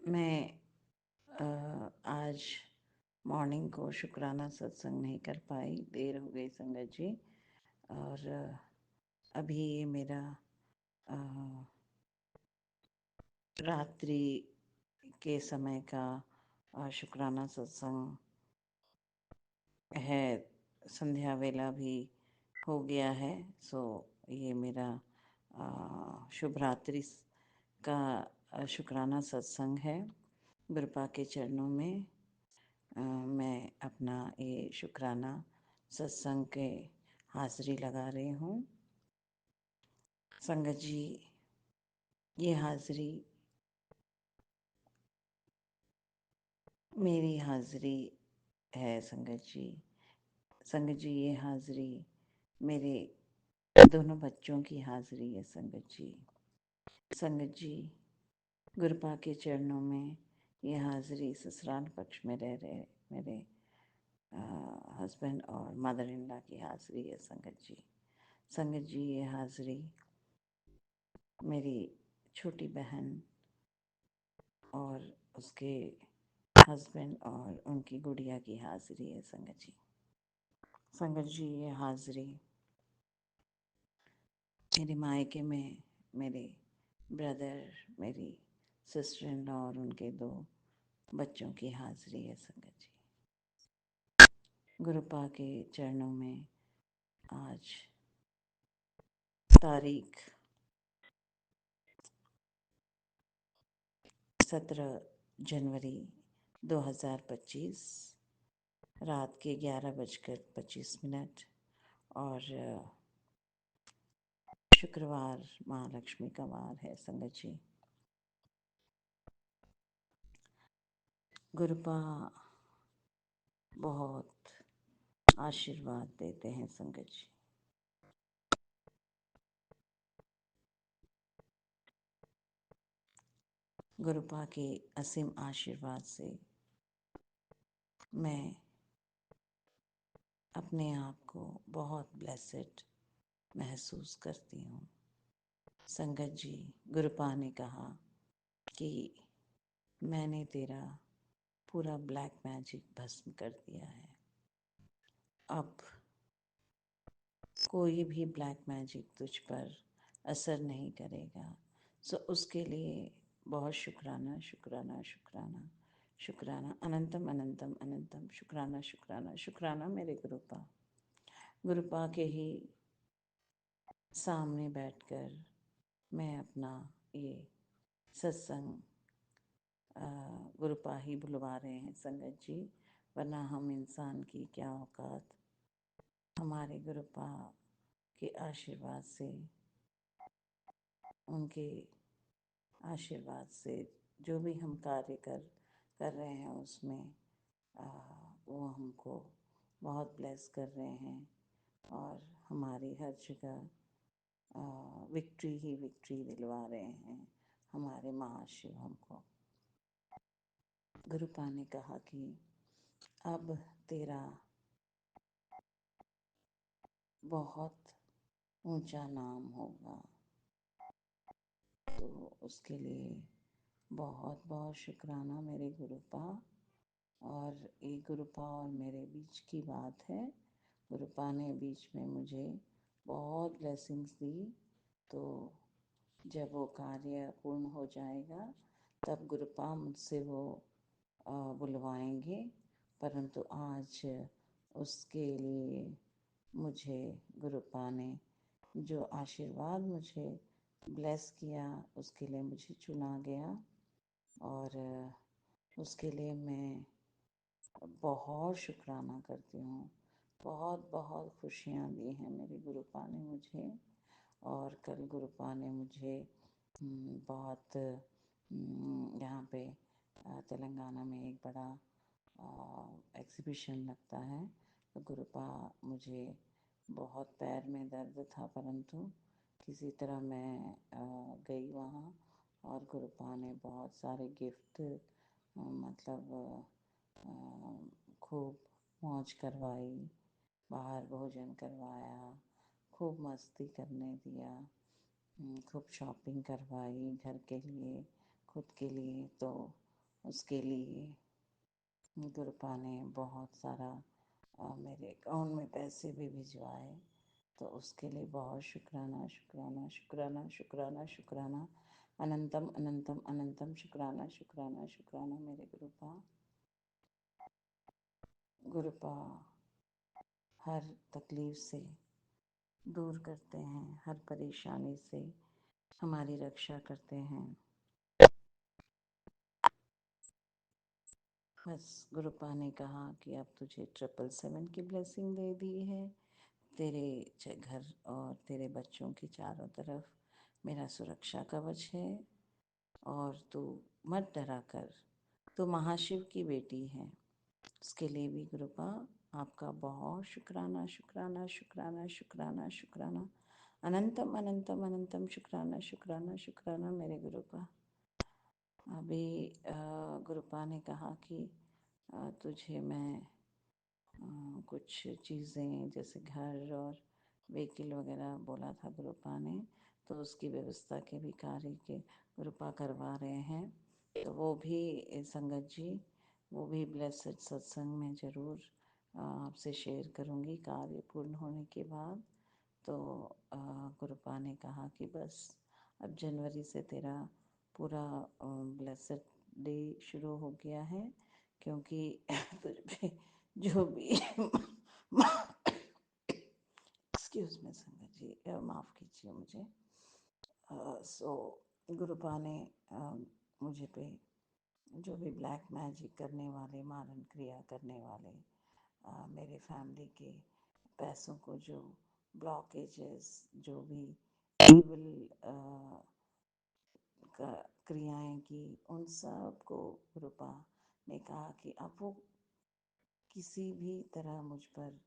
मैं आज मॉर्निंग को शुक्राना सत्संग नहीं कर पाई, देर हो गई संगत जी। और अभी ये मेरा रात्रि के समय का शुक्राना सत्संग है। संध्या वेला भी हो गया है। सो ये मेरा शुभ रात्रि का शुक्राना सत्संग है। गुरुपा के चरणों में मैं अपना ये शुक्राना सत्संग के हाजिरी लगा रही हूँ। संगत जी, ये हाजिरी मेरी हाजिरी है। संगत जी, ये हाजिरी मेरे दोनों बच्चों की हाजिरी है। संगत जी, गुरुपा के चरणों में ये हाजिरी ससुराल पक्ष में रह रहे मेरे हस्बैंड और मदर इन लॉ की हाजिरी है। संगत जी, ये हाजिरी मेरी छोटी बहन और उसके हस्बैंड और उनकी गुड़िया की हाजिरी है। संगत जी, ये हाजिरी मेरे मायके में मेरे ब्रदर, मेरी सिस्टर इन लॉ और उनके 2 बच्चों की हाजिरी है। संगत जी, गुरुपा के चरणों में आज तारीख 17 जनवरी 2025 रात के 11:25 और शुक्रवार महालक्ष्मी का वार है। संगत जी, गुरुपा बहुत आशीर्वाद देते हैं। संगत जी, गुरुपा के असीम आशीर्वाद से मैं अपने आप को बहुत ब्लेसेड महसूस करती हूँ। संगत जी, गुरुपा ने कहा कि मैंने तेरा पूरा ब्लैक मैजिक भस्म कर दिया है। अब कोई भी ब्लैक मैजिक तुझ पर असर नहीं करेगा। सो उसके लिए बहुत शुक्राना, शुक्राना, शुक्राना, शुक्राना, अनंतम अनंतम अनंतम शुक्राना, शुक्राना, शुक्राना मेरे गुरुपा के ही सामने बैठकर मैं अपना ये सत्संग गुरुपा ही बुलवा रहे हैं। संगत जी, वरना हम इंसान की क्या औकात। हमारे गुरुपा के आशीर्वाद से, उनके आशीर्वाद से जो भी हम कार्य कर रहे हैं उसमें वो हमको बहुत ब्लेस कर रहे हैं और हमारी हर जगह विक्ट्री ही विक्ट्री दिलवा रहे हैं हमारे महाशिव हमको। गुरुपा ने कहा कि अब तेरा बहुत ऊंचा नाम होगा। तो उसके लिए बहुत बहुत शुक्राना मेरे गुरुपा। और ये गुरुपा और मेरे बीच की बात है। गुरुपा ने बीच में मुझे बहुत ब्लेसिंग्स दी। तो जब वो कार्य पूर्ण हो जाएगा तब गुरुपा मुझसे वो बुलवाएंगे। परंतु आज उसके लिए मुझे गुरुपा ने जो आशीर्वाद मुझे ब्लेस किया उसके लिए मुझे चुना गया। और उसके लिए मैं बहुत शुक्राना करती हूँ। बहुत बहुत खुशियाँ दी हैं मेरी गुरुपा ने मुझे। और कल गुरुपा ने मुझे बहुत यहाँ पे तेलंगाना में एक बड़ा एग्ज़िबिशन लगता है। तो गुरुपा मुझे बहुत पैर में दर्द था परंतु किसी तरह मैं गई वहाँ और गुरुपा ने बहुत सारे गिफ्ट मतलब खूब मौज करवाई, बाहर भोजन करवाया, खूब मस्ती करने दिया, खूब शॉपिंग करवाई घर के लिए, खुद के लिए। तो उसके लिए गुरुपा ने बहुत सारा मेरे अकाउंट में पैसे भी भिजवाए, तो उसके लिए बहुत शुक्राना शुक्राना शुक्राना शुक्राना शुक्राना, अनंतम अनंतम अनंतम शुक्राना शुक्राना शुक्राना मेरे गुरुपा। गुरुपा हर तकलीफ से दूर करते हैं, हर परेशानी से हमारी रक्षा करते हैं। बस गुरुपा ने कहा कि अब तुझे 777 की ब्लेसिंग दे दी है, तेरे घर और तेरे बच्चों के चारों तरफ मेरा सुरक्षा कवच है, और तू मत डरा कर, तू महाशिव की बेटी है। उसके लिए भी गुरुपा आपका बहुत शुक्राना शुक्राना शुक्राना शुक्राना शुक्राना, अनंतम अनंतम अनंतम शुक्राना शुक्राना शुक्राना मेरे गुरुपा। अभी गुरुपा ने कहा कि तुझे मैं कुछ चीज़ें जैसे घर और व्हीकल वगैरह बोला था गुरुपा ने, तो उसकी व्यवस्था के भी कार्य के गुरुपा करवा रहे हैं। तो वो भी संगत जी, वो भी ब्लेस्ड सत्संग में ज़रूर आपसे शेयर करूँगी कार्य पूर्ण होने के बाद। तो गुरुपा ने कहा कि बस अब जनवरी से तेरा पूरा ब्लेस्ड डे शुरू हो गया है, क्योंकि तुझ पे जो भी एक्सक्यूज मी संगत जी, माफ़ कीजिए मुझे। सो गुरुपा ने मुझे पे जो भी ब्लैक मैजिक करने वाले, मारन क्रिया करने वाले, मेरे फैमिली के पैसों को जो ब्लॉकेजेस, जो भी इविल क्रियाएं की, उन सब को गुरुपा ने कहा कि अब वो किसी भी तरह मुझ पर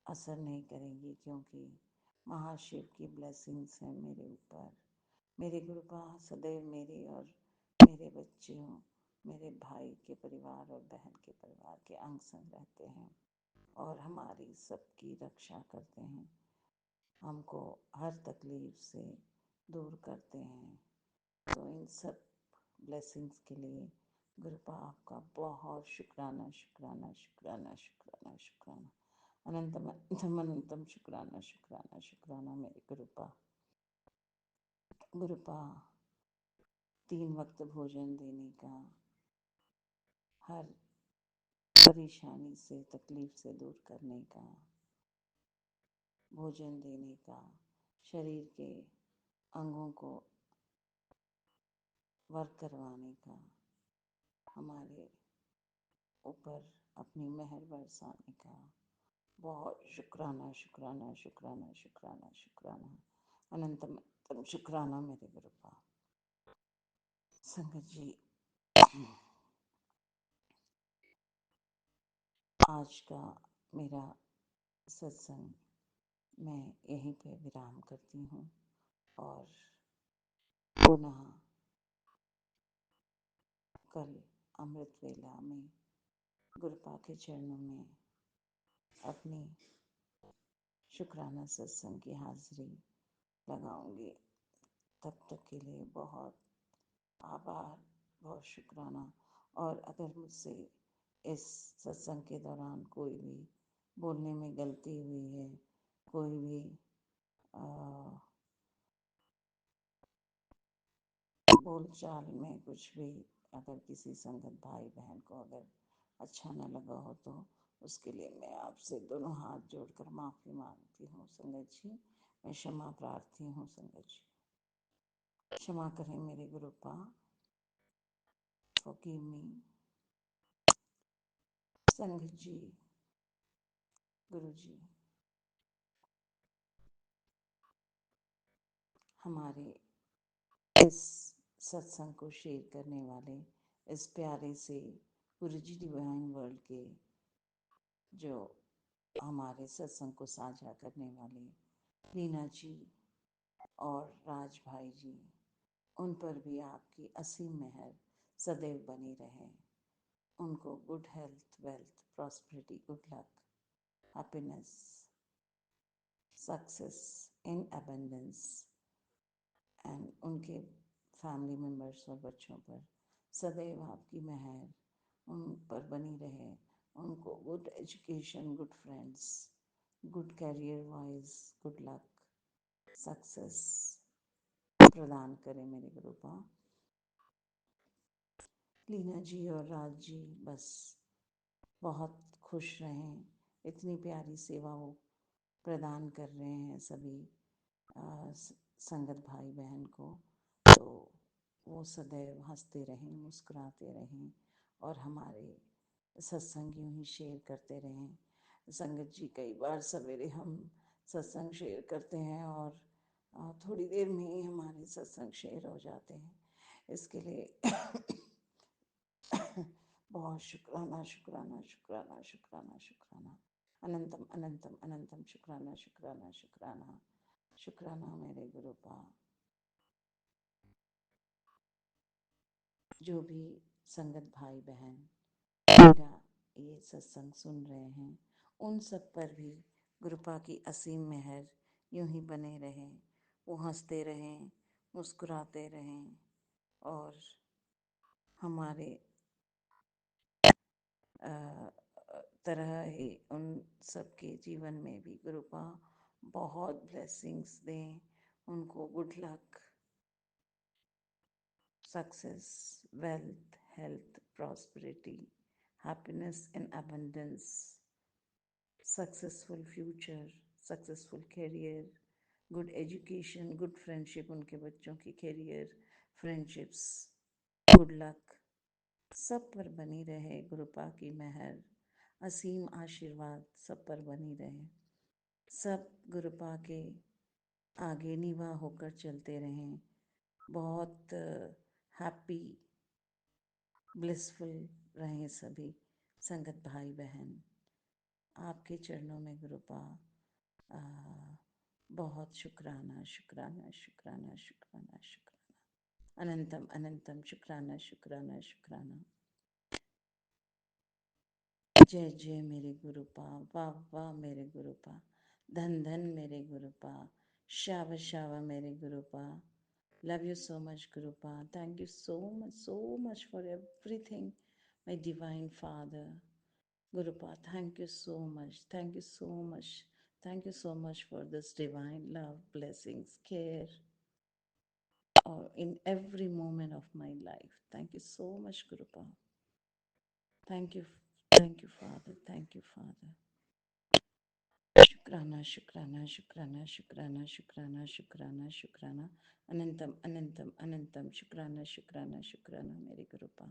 असर नहीं करेंगी, क्योंकि महाशिव की ब्लेसिंग्स हैं मेरे ऊपर। मेरे गुरुपा सदैव मेरे और मेरे बच्चों, मेरे भाई के परिवार और बहन के परिवार के अंग संग रहते हैं और हमारी सबकी रक्षा करते हैं, हमको हर तकलीफ से दूर करते हैं। तो इन सब ब्लेसिंग्स के लिए गुरुपा आपका बहुत शुक्राना शुक्राना शुक्राना शुक्राना शुक्राना, अनंतम अनंतम अनंतम शुक्राना शुक्राना शुक्राना मेरे गुरुपा। गुरुपा 3 वक्त भोजन देने का, हर परेशानी से तकलीफ से दूर करने का, भोजन देने का, शरीर के अंगों को वर्क करवाने का, हमारे ऊपर अपनी मेहर बरसाने का, बहुत शुक्राना शुक्राना शुक्राना शुक्राना शुक्राना, अनंतम अनंतम शुक्राना मेरे गुरुपा। संगत जी, आज का मेरा सत्संग मैं यहीं पे विराम करती हूँ, और पुनः कल अमृत वेला में गुरुपा के चरणों में अपनी शुक्राना सत्संग की हाजिरी लगाऊंगी। तब तक के लिए बहुत आभार, बहुत शुक्राना। और अगर मुझसे इस सत्संग के दौरान कोई भी बोलने में गलती हुई है, कोई भी बोलचाल में कुछ भी, अगर किसी संगत भाई बहन को अगर अच्छा न लगा हो, तो उसके लिए मैं आपसे दोनों हाथ जोड़कर माफ़ी मांगती हूँ संगत जी। मैं क्षमा प्रार्थी हूँ संगत जी, क्षमा करें मेरे गुरुपा, फॉरगिव मी संगत जी। गुरु जी, हमारे इस सत्संग को शेयर करने वाले, इस प्यारे से गुरुजी डिवाइन वर्ल्ड के जो हमारे सत्संग को साझा करने वाले रीना जी और राज भाई जी, उन पर भी आपकी असीम मेहर सदैव बनी रहे। उनको good health, wealth, prosperity, good luck, happiness, success in abundance, and उनके फैमिली मेम्बर्स और बच्चों पर सदैव आपकी मेहर उन पर बनी रहे, उनको good education, good friends, good career wise, good luck, success प्रदान करें मेरे गुरुपा। लीना जी और राज जी बस बहुत खुश रहें, इतनी प्यारी सेवा वो प्रदान कर रहे हैं सभी संगत भाई बहन को, तो वो सदैव हंसते रहें, मुस्कुराते रहें और हमारे सत्संग यूँ ही शेयर करते रहें। संगत जी कई बार सवेरे हम सत्संग शेयर करते हैं और थोड़ी देर में ही हमारे सत्संग शेयर हो जाते हैं, इसके लिए बहुत शुक्राना शुक्राना शुक्राना शुक्राना शुक्राना, अनंतम अनंतम अनंतम शुक्राना शुक्राना शुक्राना शुक्राना मेरे गुरुपा। जो भी संगत भाई बहन मेरा ये सत्संग सुन रहे हैं, उन सब पर भी गुरुपा की असीम मेहर यूं ही बने रहें, वो हंसते रहें, मुस्कुराते रहें और हमारे तरह ही उन सबके जीवन में भी गुरुपा बहुत ब्लेसिंग्स दें, उनको good luck, success, wealth, health, prosperity, happiness and abundance, successful future, successful career, good education, good friendship, उनके बच्चों की career, friendships, good luck, सब पर बनी रहे गुरुपा की मेहर, असीम आशीर्वाद सब पर बनी रहे, सब गुरुपा के आगे निभा होकर चलते रहें, बहुत हैप्पी ब्लिसफुल रहें सभी संगत भाई बहन। आपके चरणों में गुरुपा बहुत शुक्राना शुक्राना शुक्राना शुक्राना शुक्राना, अनंतम अनंतम शुक्राना शुक्राना शुक्राना। जय जय मेरे गुरुपा, वाह वाह मेरे गुरुपा, धन धन मेरे गुरुपा, शावा शावा मेरे गुरुपा। Love you so much, Gurupa. Thank you so much for everything, my divine Father. Gurupa, thank you so much. Thank you so much. Thank you so much for this divine love, blessings, care, in every moment of my life. Thank you so much, Gurupa. Thank you, Father. Thank you, Father. शुक्राना शुक्राना शुक्राना शुक्राना शुक्राना शुक्राना शुक्राना, अनंतम अनंतम अनंतम शुक्राना शुक्राना शुक्राना मेरे गुरुपा।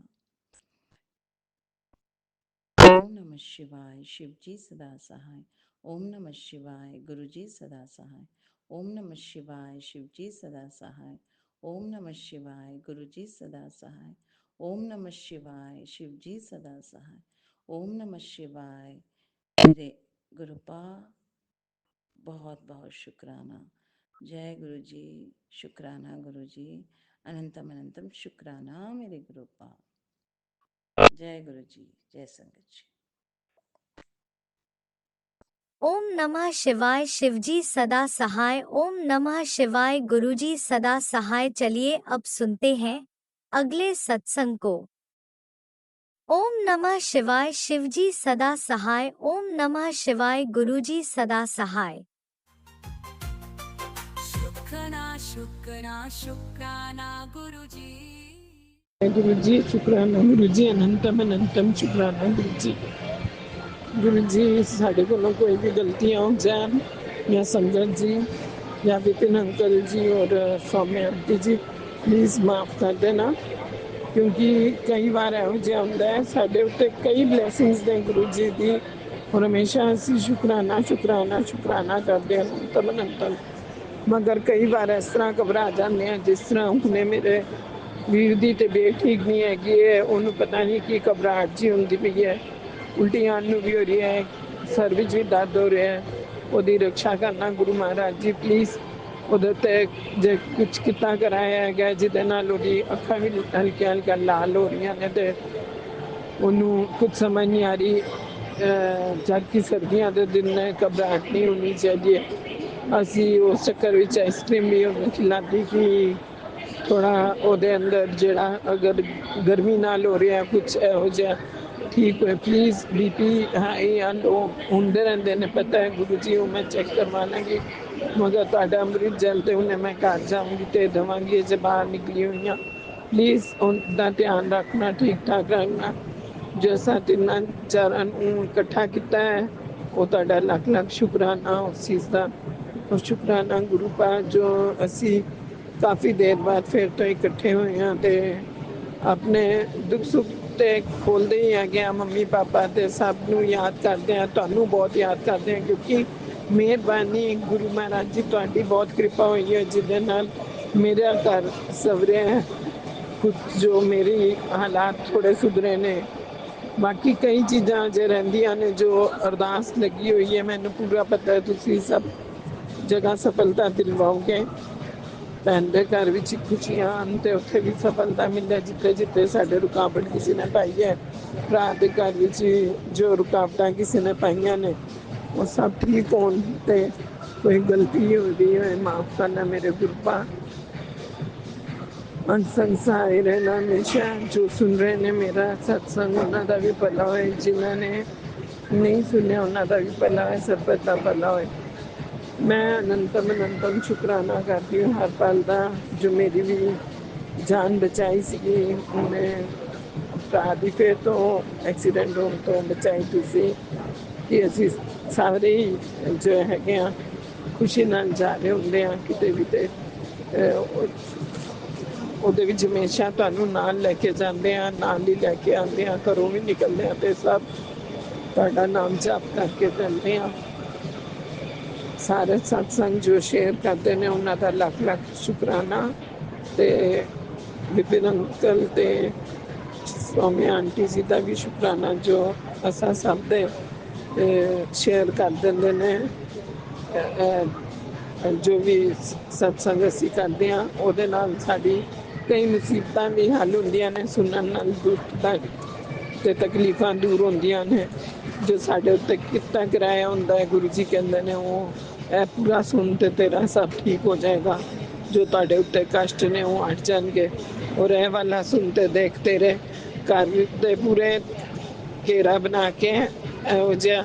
ओम नमः शिवाय, शिव जी सदा सहाय। ओम नमः शिवाय, गुरु जी सदा सहाय। ओम नमः शिवाय, शिव जी सदा सहाय। ओम नमः शिवाय, गुरु जी सदा सहाय। ओम नमः शिवाय, शिव जी सदा सहाय। ओम नमः शिवाय मेरे गुरुपा, बहुत बहुत शुक्राना। जय गुरु जी, शुक्राना गुरु जी, अनंतम अनंतम शुक्राना मेरे गुरुपा। जय गुरु जी, जय संगत जी। ओम नमः शिवाय, शिवजी सदा सहाय। ओम नमः शिवाय, गुरुजी सदा सहाय। चलिए अब सुनते हैं अगले सत्संग को। ओम नमः शिवाय, शिवजी सदा सहाय। ओम नमः शिवाय, गुरुजी सदा सहाय। शुक्राना शुक्राना शुक्राना गुरुजी। गुरुजी शुक्राना गुरुजी, अनंतम अनंतम शुक्राना गुरुजी। गुरुजी साढ़े को कोई भी गलतियां हो जाए या संगत जी या विपिन अंकल जी और सौम्या आंटी जी प्लीज़ माफ़ कर देना, क्योंकि कई बार ਇਹੋ ਜਿਹਾ ਹੁੰਦਾ ਹੈ ਸਾਡੇ ਉੱਤੇ ਕਈ ਬਲੇਸਿੰਗਸ ਨੇ ਗੁਰੂ ਜੀ ਦੀ, और हमेशा ਅਸੀਂ शुक्राना ਕਰਦੇ ਹਾਂ ਅਨੰਤਮ ਅਨੰਤਮ, मगर कई बार इस तरह घबरा जाते हैं, जिस तरह हुणे मेरे वीर दी तबीयत ठीक नहीं हैगी है, उन्होंने पता नहीं कि घबराहट जी होंदी पई है, उल्टियां भी हो रही है, सर विच भी दर्द हो रहा है, ਉਹਦੀ रक्षा करना गुरु महाराज जी प्लीज़। ਉਹਦੇ ਉੱਤੇ ਜੇ ਕੁਛ ਕੀਤਾ ਕਰਾਇਆ ਹੈਗਾ ਜਿਹਦੇ ਨਾਲ ਉਹਦੀ ਅੱਖਾਂ ਵੀ ਹਲਕੀਆਂ ਹਲਕੀਆਂ ਲਾਲ ਹੋ ਰਹੀਆਂ ਨੇ ਤੇ ਉਹਨੂੰ ਕੁਝ ਸਮਝ ਨਹੀਂ ਆ ਰਹੀ, ਜਦ ਕਿ ਸਰਦੀਆਂ ਦੇ ਦਿਨ ਨੇ ਘਬਰਾਹਟ नहीं होनी चाहिए। ਅਸੀਂ ਉਸ ਚੱਕਰ ਵਿੱਚ ਆਈਸਕ੍ਰੀਮ ਵੀ ਉਹਨੂੰ ਖਿਲਾਤੀ ਕਿ ਥੋੜਾ ਉਹਦੇ ਅੰਦਰ ਜਿਹੜਾ ਅਗਰ ਗਰਮੀ ਨਾਲ ਹੋ ਰਿਹਾ ਕੁਝ ਇਹੋ ਜਿਹਾ ਠੀਕ ਹੋਏ ਪਲੀਜ਼। ਬੀਪੀ ਹਾਈ ਐਂਡ ਉਹ ਹੁੰਦੇ ਰਹਿੰਦੇ ਨੇ, ਪਤਾ ਹੈ ਗੁਰੂ ਜੀ, ਉਹ ਮੈਂ ਚੈੱਕ ਕਰਵਾ ਲਾਂਗੀ। ਮਗਰ ਤੁਹਾਡਾ ਅੰਮ੍ਰਿਤ ਜਲ ਤੇ ਉਹਨੇ ਮੈਂ ਘਰ ਜਾਊਂਗੀ ਤੇ ਦੇਵਾਂਗੀ ਜੇ ਬਾਹਰ ਨਿਕਲੀ ਹੋਈਆਂ। ਪਲੀਜ਼ ਉਹਦਾ ਧਿਆਨ ਰੱਖਣਾ, ਠੀਕ ਠਾਕ ਰੱਖਣਾ। ਜੋ ਅਸਾਂ ਤਿੰਨਾਂ ਚਾਰਾਂ ਨੂੰ ਇਕੱਠਾ ਕੀਤਾ ਹੈ ਉਹ ਤੁਹਾਡਾ ਲੱਖ ਲੱਖ ਸ਼ੁਕਰਾਨਾ ਉਸ ਚੀਜ਼ ਦਾ। ਔਰ ਸ਼ੁਕਰਾਨਾ ਗੁਰੂ ਪਾਕ ਜੋ ਅਸੀਂ ਕਾਫੀ ਦੇਰ ਬਾਅਦ ਫਿਰ ਤੋਂ ਇਕੱਠੇ ਹੋਏ ਹਾਂ ਤੇ ਆਪਣੇ ਦੁੱਖ ਸੁੱਖ ਤੇ ਖੋਲਦੇ ਹੀ ਹੈਗੇ ਆ। ਮੰਮੀ ਪਾਪਾ ਤੇ ਸਭ ਨੂੰ ਯਾਦ ਕਰਦੇ ਆ, ਤੁਹਾਨੂੰ ਬਹੁਤ ਯਾਦ ਕਰਦੇ ਆ ਕਿਉਂਕਿ ਮਿਹਰਬਾਨੀ ਗੁਰੂ ਮਹਾਰਾਜ ਜੀ ਤੁਹਾਡੀ ਬਹੁਤ ਕਿਰਪਾ ਹੋਈ ਹੈ ਜਿਹਦੇ ਨਾਲ ਮੇਰਾ ਘਰ ਸਵਰਿਆ ਹੈ। ਕੁਝ ਜੋ ਮੇਰੀ ਹਾਲਾਤ ਥੋੜੇ ਸੁਧਰੇ ਨੇ, ਬਾਕੀ ਕਈ ਚੀਜ਼ਾਂ ਅਜੇ ਰਹਿੰਦੀਆਂ ਨੇ ਜੋ ਅਰਦਾਸ ਲੱਗੀ ਹੋਈ ਹੈ। ਮੈਨੂੰ ਪੂਰਾ ਪਤਾ ਹੈ ਤੁਸੀਂ ਸਭ ਜਗ੍ਹਾ ਸਫਲਤਾ ਦਿਲਵਾਓਗੇ। ਭੈਣ ਦੇ ਘਰ ਵਿੱਚ ਖੁਸ਼ੀਆਂ ਹਨ ਤੇ ਉੱਥੇ ਵੀ ਸਫਲਤਾ ਮਿਲੇ ਜਿੱਥੇ ਜਿੱਥੇ ਸਾਡੇ ਰੁਕਾਵਟ ਕਿਸੇ ਨੇ ਪਾਈ ਹੈ। ਭਰਾ ਦੇ ਘਰ ਵਿੱਚ ਜੋ ਰੁਕਾਵਟਾਂ ਕਿਸੇ ਨੇ ਪਾਈਆਂ ਨੇ ਉਹ ਸਭ ਠੀਕ ਹੋਣ ਤੇ ਕੋਈ ਗਲਤੀ ਹੋਈ ਹੋਏ ਮਾਫ ਕਰਨਾ ਮੇਰੇ ਗੁਰਪਾ। ਸੰਸਾਰ ਰਹਿਣਾ ਹਮੇਸ਼ਾ ਜੋ ਸੁਣ ਰਹੇ ਨੇ ਮੇਰਾ ਸਤਸੰਗ ਉਹਨਾਂ ਦਾ ਵੀ ਭਲਾ ਹੋਏ, ਜਿਨ੍ਹਾਂ ਨੇ ਨਹੀਂ ਸੁਣਿਆ ਉਹਨਾਂ ਦਾ ਵੀ ਭਲਾ ਹੋਏ, ਸਭ ਦਾ ਭਲਾ ਹੋਏ। ਮੈਂ ਅਨੰਤਮ ਸ਼ੁਕਰਾਨਾ ਕਰਦੀ ਹੂੰ ਹਰ ਪਲ ਦਾ ਜੋ ਮੇਰੀ ਵੀ ਜਾਨ ਬਚਾਈ ਸੀਗੀ। ਉਹਨੇ ਭਰਾ ਦੀ ਫਿਰ ਤੋਂ ਐਕਸੀਡੈਂਟ ਹੋਣ ਤੋਂ ਬਚਾਈ ਤੁਸੀਂ ਕਿ ਅਸੀਂ ਸਾਰੇ ਹੀ ਜੋ ਹੈਗੇ ਆ ਖੁਸ਼ੀ ਨਾਲ ਜਾ ਰਹੇ ਹੁੰਦੇ ਆ ਕਿਤੇ ਵੀ ਤੇ ਉਹਦੇ ਵਿੱਚ ਹਮੇਸ਼ਾ ਤੁਹਾਨੂੰ ਨਾਲ ਲੈ ਕੇ ਜਾਂਦੇ ਆ, ਨਾਲ ਹੀ ਲੈ ਕੇ ਆਉਂਦੇ ਆ। ਘਰੋਂ ਵੀ ਨਿਕਲਦੇ ਆ ਤੇ ਸਭ ਤੁਹਾਡਾ ਨਾਮ ਜਪ ਕਰਕੇ ਚੱਲਦੇ ਆ। ਸਾਰੇ ਸਤਸੰਗ ਜੋ ਸ਼ੇਅਰ ਕਰਦੇ ਨੇ ਉਹਨਾਂ ਦਾ ਲੱਖ ਲੱਖ ਸ਼ੁਕਰਾਨਾ ਤੇ ਵਿਪਿਨ ਅੰਕਲ ਤੇ ਸੋਮੀ ਆਂਟੀ ਜੀ ਦਾ ਵੀ ਸ਼ੁਕਰਾਨਾ ਜੋ ਅਸਾਂ ਸਭ ਦੇ ਸ਼ੇਅਰ ਕਰ ਦਿੰਦੇ ਨੇ। ਜੋ ਵੀ ਸਤਸੰਗ ਅਸੀਂ ਕਰਦੇ ਹਾਂ ਉਹਦੇ ਨਾਲ ਸਾਡੀ ਕਈ ਮੁਸੀਬਤਾਂ ਵੀ ਹੱਲ ਹੁੰਦੀਆਂ ਨੇ, ਸੁਣਨ ਨਾਲ ਦੁੱਖ ਤੇ ਤਕਲੀਫਾਂ ਦੂਰ ਹੁੰਦੀਆਂ ਨੇ। ਜੋ ਸਾਡੇ ਉੱਤੇ ਕਿੱਤਾ ਕਰਾਇਆ ਹੁੰਦਾ ਹੈ ਗੁਰੂ ਜੀ ਕਹਿੰਦੇ ਨੇ ਉਹ ਇਹ ਪੂਰਾ ਸੁਣ ਤੇ ਤੇਰਾ ਸਭ ਠੀਕ ਹੋ ਜਾਏਗਾ। ਜੋ ਤੁਹਾਡੇ ਉੱਤੇ ਕਸ਼ਟ ਨੇ ਉਹ ਹਟ ਜਾਣਗੇ। ਔਰ ਇਹ ਵਾਲਾ ਸੁਣ ਤੇ ਦੇਖ ਤੇਰੇ ਘਰ ਦੇ ਪੂਰੇ ਘੇਰਾ ਬਣਾ ਕੇ ਇਹੋ ਜਿਹਾ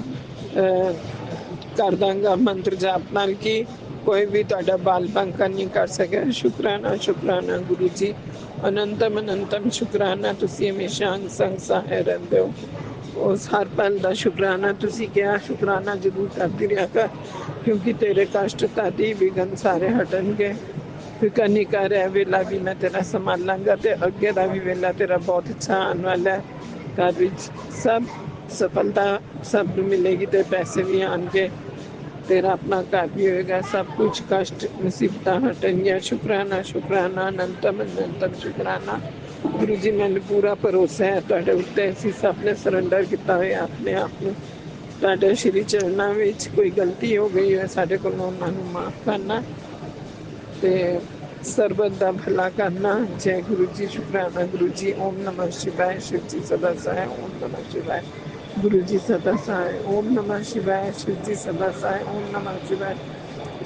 ਕਰ ਦਾਂਗਾ ਮੰਤਰ ਜਾਪ ਨਾਲ ਕਿ ਕੋਈ ਵੀ ਤੁਹਾਡਾ ਬਾਲ ਬਾਂਕਾ ਨਹੀਂ ਕਰ ਸਕਿਆ। ਸ਼ੁਕਰਾਨਾ ਗੁਰੂ ਜੀ, ਅਨੰਤਮ ਸ਼ੁਕਰਾਨਾ। ਤੁਸੀਂ ਹਮੇਸ਼ਾ ਅੰਗ ਸੰਗ ਸਹਾਇ ਰਹਿੰਦੇ ਹੋ। ਉਸ ਹਰ ਪਲ ਦਾ ਸ਼ੁਕਰਾਨਾ ਤੁਸੀਂ ਕਿਹਾ, ਸ਼ੁਕਰਾਨਾ ਜ਼ਰੂਰ ਕਰਦੀ ਰਿਹਾ ਕਰ ਕਿਉਂਕਿ ਤੇਰੇ ਕਸ਼ਟ ਤਾਦੀ ਵਿਘਨ ਸਾਰੇ ਹਟਣਗੇ। ਫਿਕਰ ਨਹੀਂ ਕਰ, ਇਹ ਵੇਲਾ ਵੀ ਮੈਂ ਤੇਰਾ ਸੰਭਾਲਾਂਗਾ ਤੇ ਅੱਗੇ ਦਾ ਵੀ ਵੇਲਾ ਤੇਰਾ ਬਹੁਤ ਅੱਛਾ ਆਉਣ ਵਾਲਾ ਹੈ। ਘਰ ਵਿੱਚ ਸਭ ਸਫਲਤਾ ਸਭ ਨੂੰ ਮਿਲੇਗੀ ਤੇ ਪੈਸੇ ਵੀ ਆਉਣਗੇ। ਤੇਰਾ ਆਪਣਾ ਘਰ ਵੀ ਹੋਏਗਾ, ਸਭ ਕੁਝ ਕਸ਼ਟ ਮੁਸੀਬਤਾਂ ਹਟਣਗੀਆਂ। ਸ਼ੁਕਰਾਨਾ ਅਨੰਤਮ ਸ਼ੁਕਰਾਨਾ ਗੁਰੂ ਜੀ। ਮੈਨੂੰ ਪੂਰਾ ਭਰੋਸਾ ਹੈ ਤੁਹਾਡੇ ਉੱਤੇ। ਅਸੀਂ ਸਭ ਨੇ ਸਰੈਂਡਰ ਕੀਤਾ ਹੋਇਆ ਆਪਣੇ ਆਪ ਨੂੰ ਤੁਹਾਡੇ ਸ਼੍ਰੀ ਚਰਨਾਂ ਵਿੱਚ। ਕੋਈ ਗਲਤੀ ਹੋ ਗਈ ਹੈ ਸਾਡੇ ਕੋਲੋਂ ਉਹਨਾਂ ਨੂੰ ਮਾਫ ਕਰਨਾ ਤੇ ਸਰਬਤ ਦਾ ਭਲਾ ਕਰਨਾ। ਜੈ ਗੁਰੂ ਜੀ। ਸ਼ੁਕਰਾਨਾ ਗੁਰੂ ਜੀ। ਓਮ ਨਮः शिवाय। शिव जी सदा सहाय। ओम नमः शिवाय। गुरु जी सदा सहाय। ओम नमः शिवाय। शिव जी सदा सहाय। ओम नमः शिवाय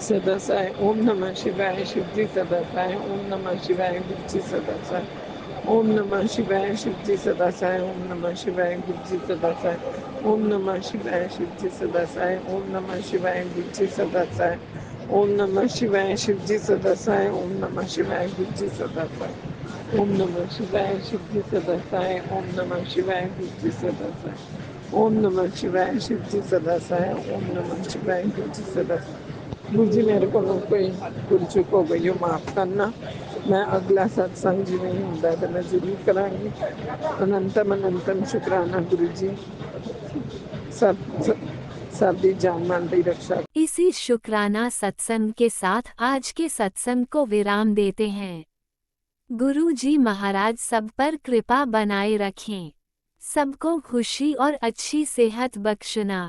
सदा सहाय। ओम नमः शिवाय। शिव जी सदा सहाय। ओम नमः शिवाय। गुरु जी सदा सहाय। ओम नमः शिवाय। शिव जी सदा सहाय। ओम नमः शिवाय। गुरु जी सदा सहाय। ओम नमः शिवाय। शिव जी सदा सहाय। ओम नमः शिवाय। गुरु जी सदा सहाय। ओम नमः शिवाय। शिव जी सदा सहाय। ओम नमः शिवाय। गुरु जी सदा सहाय। ओम नमः शिवाय। शिव जी सदा सहाय। ओम नमः शिवाय। गुरु जी सदा सहाय। ओम नमः शिवाय। शिव जी सदा सहाय। ओम नमः शिवाय। गुरु जी सदा सहाय। गुरु जी मेरे को कोई भूल चुक हो गई हो माफ करना। मैं अगला सत्संग जिवें ही ਹੁੰਦਾ ਤੇ मैं जरूर करांगी। अनंतम शुकराना गुरु जी। सब दी जान मान दी रक्षा। इसी शुक्राना सत्संग के साथ आज के सत्संग को विराम देते हैं। गुरु जी महाराज सब पर कृपा बनाए रखें, सबको खुशी और अच्छी सेहत बख्शना।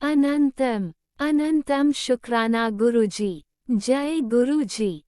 अनंतम शुक्राना गुरु जी। जय गुरु जी।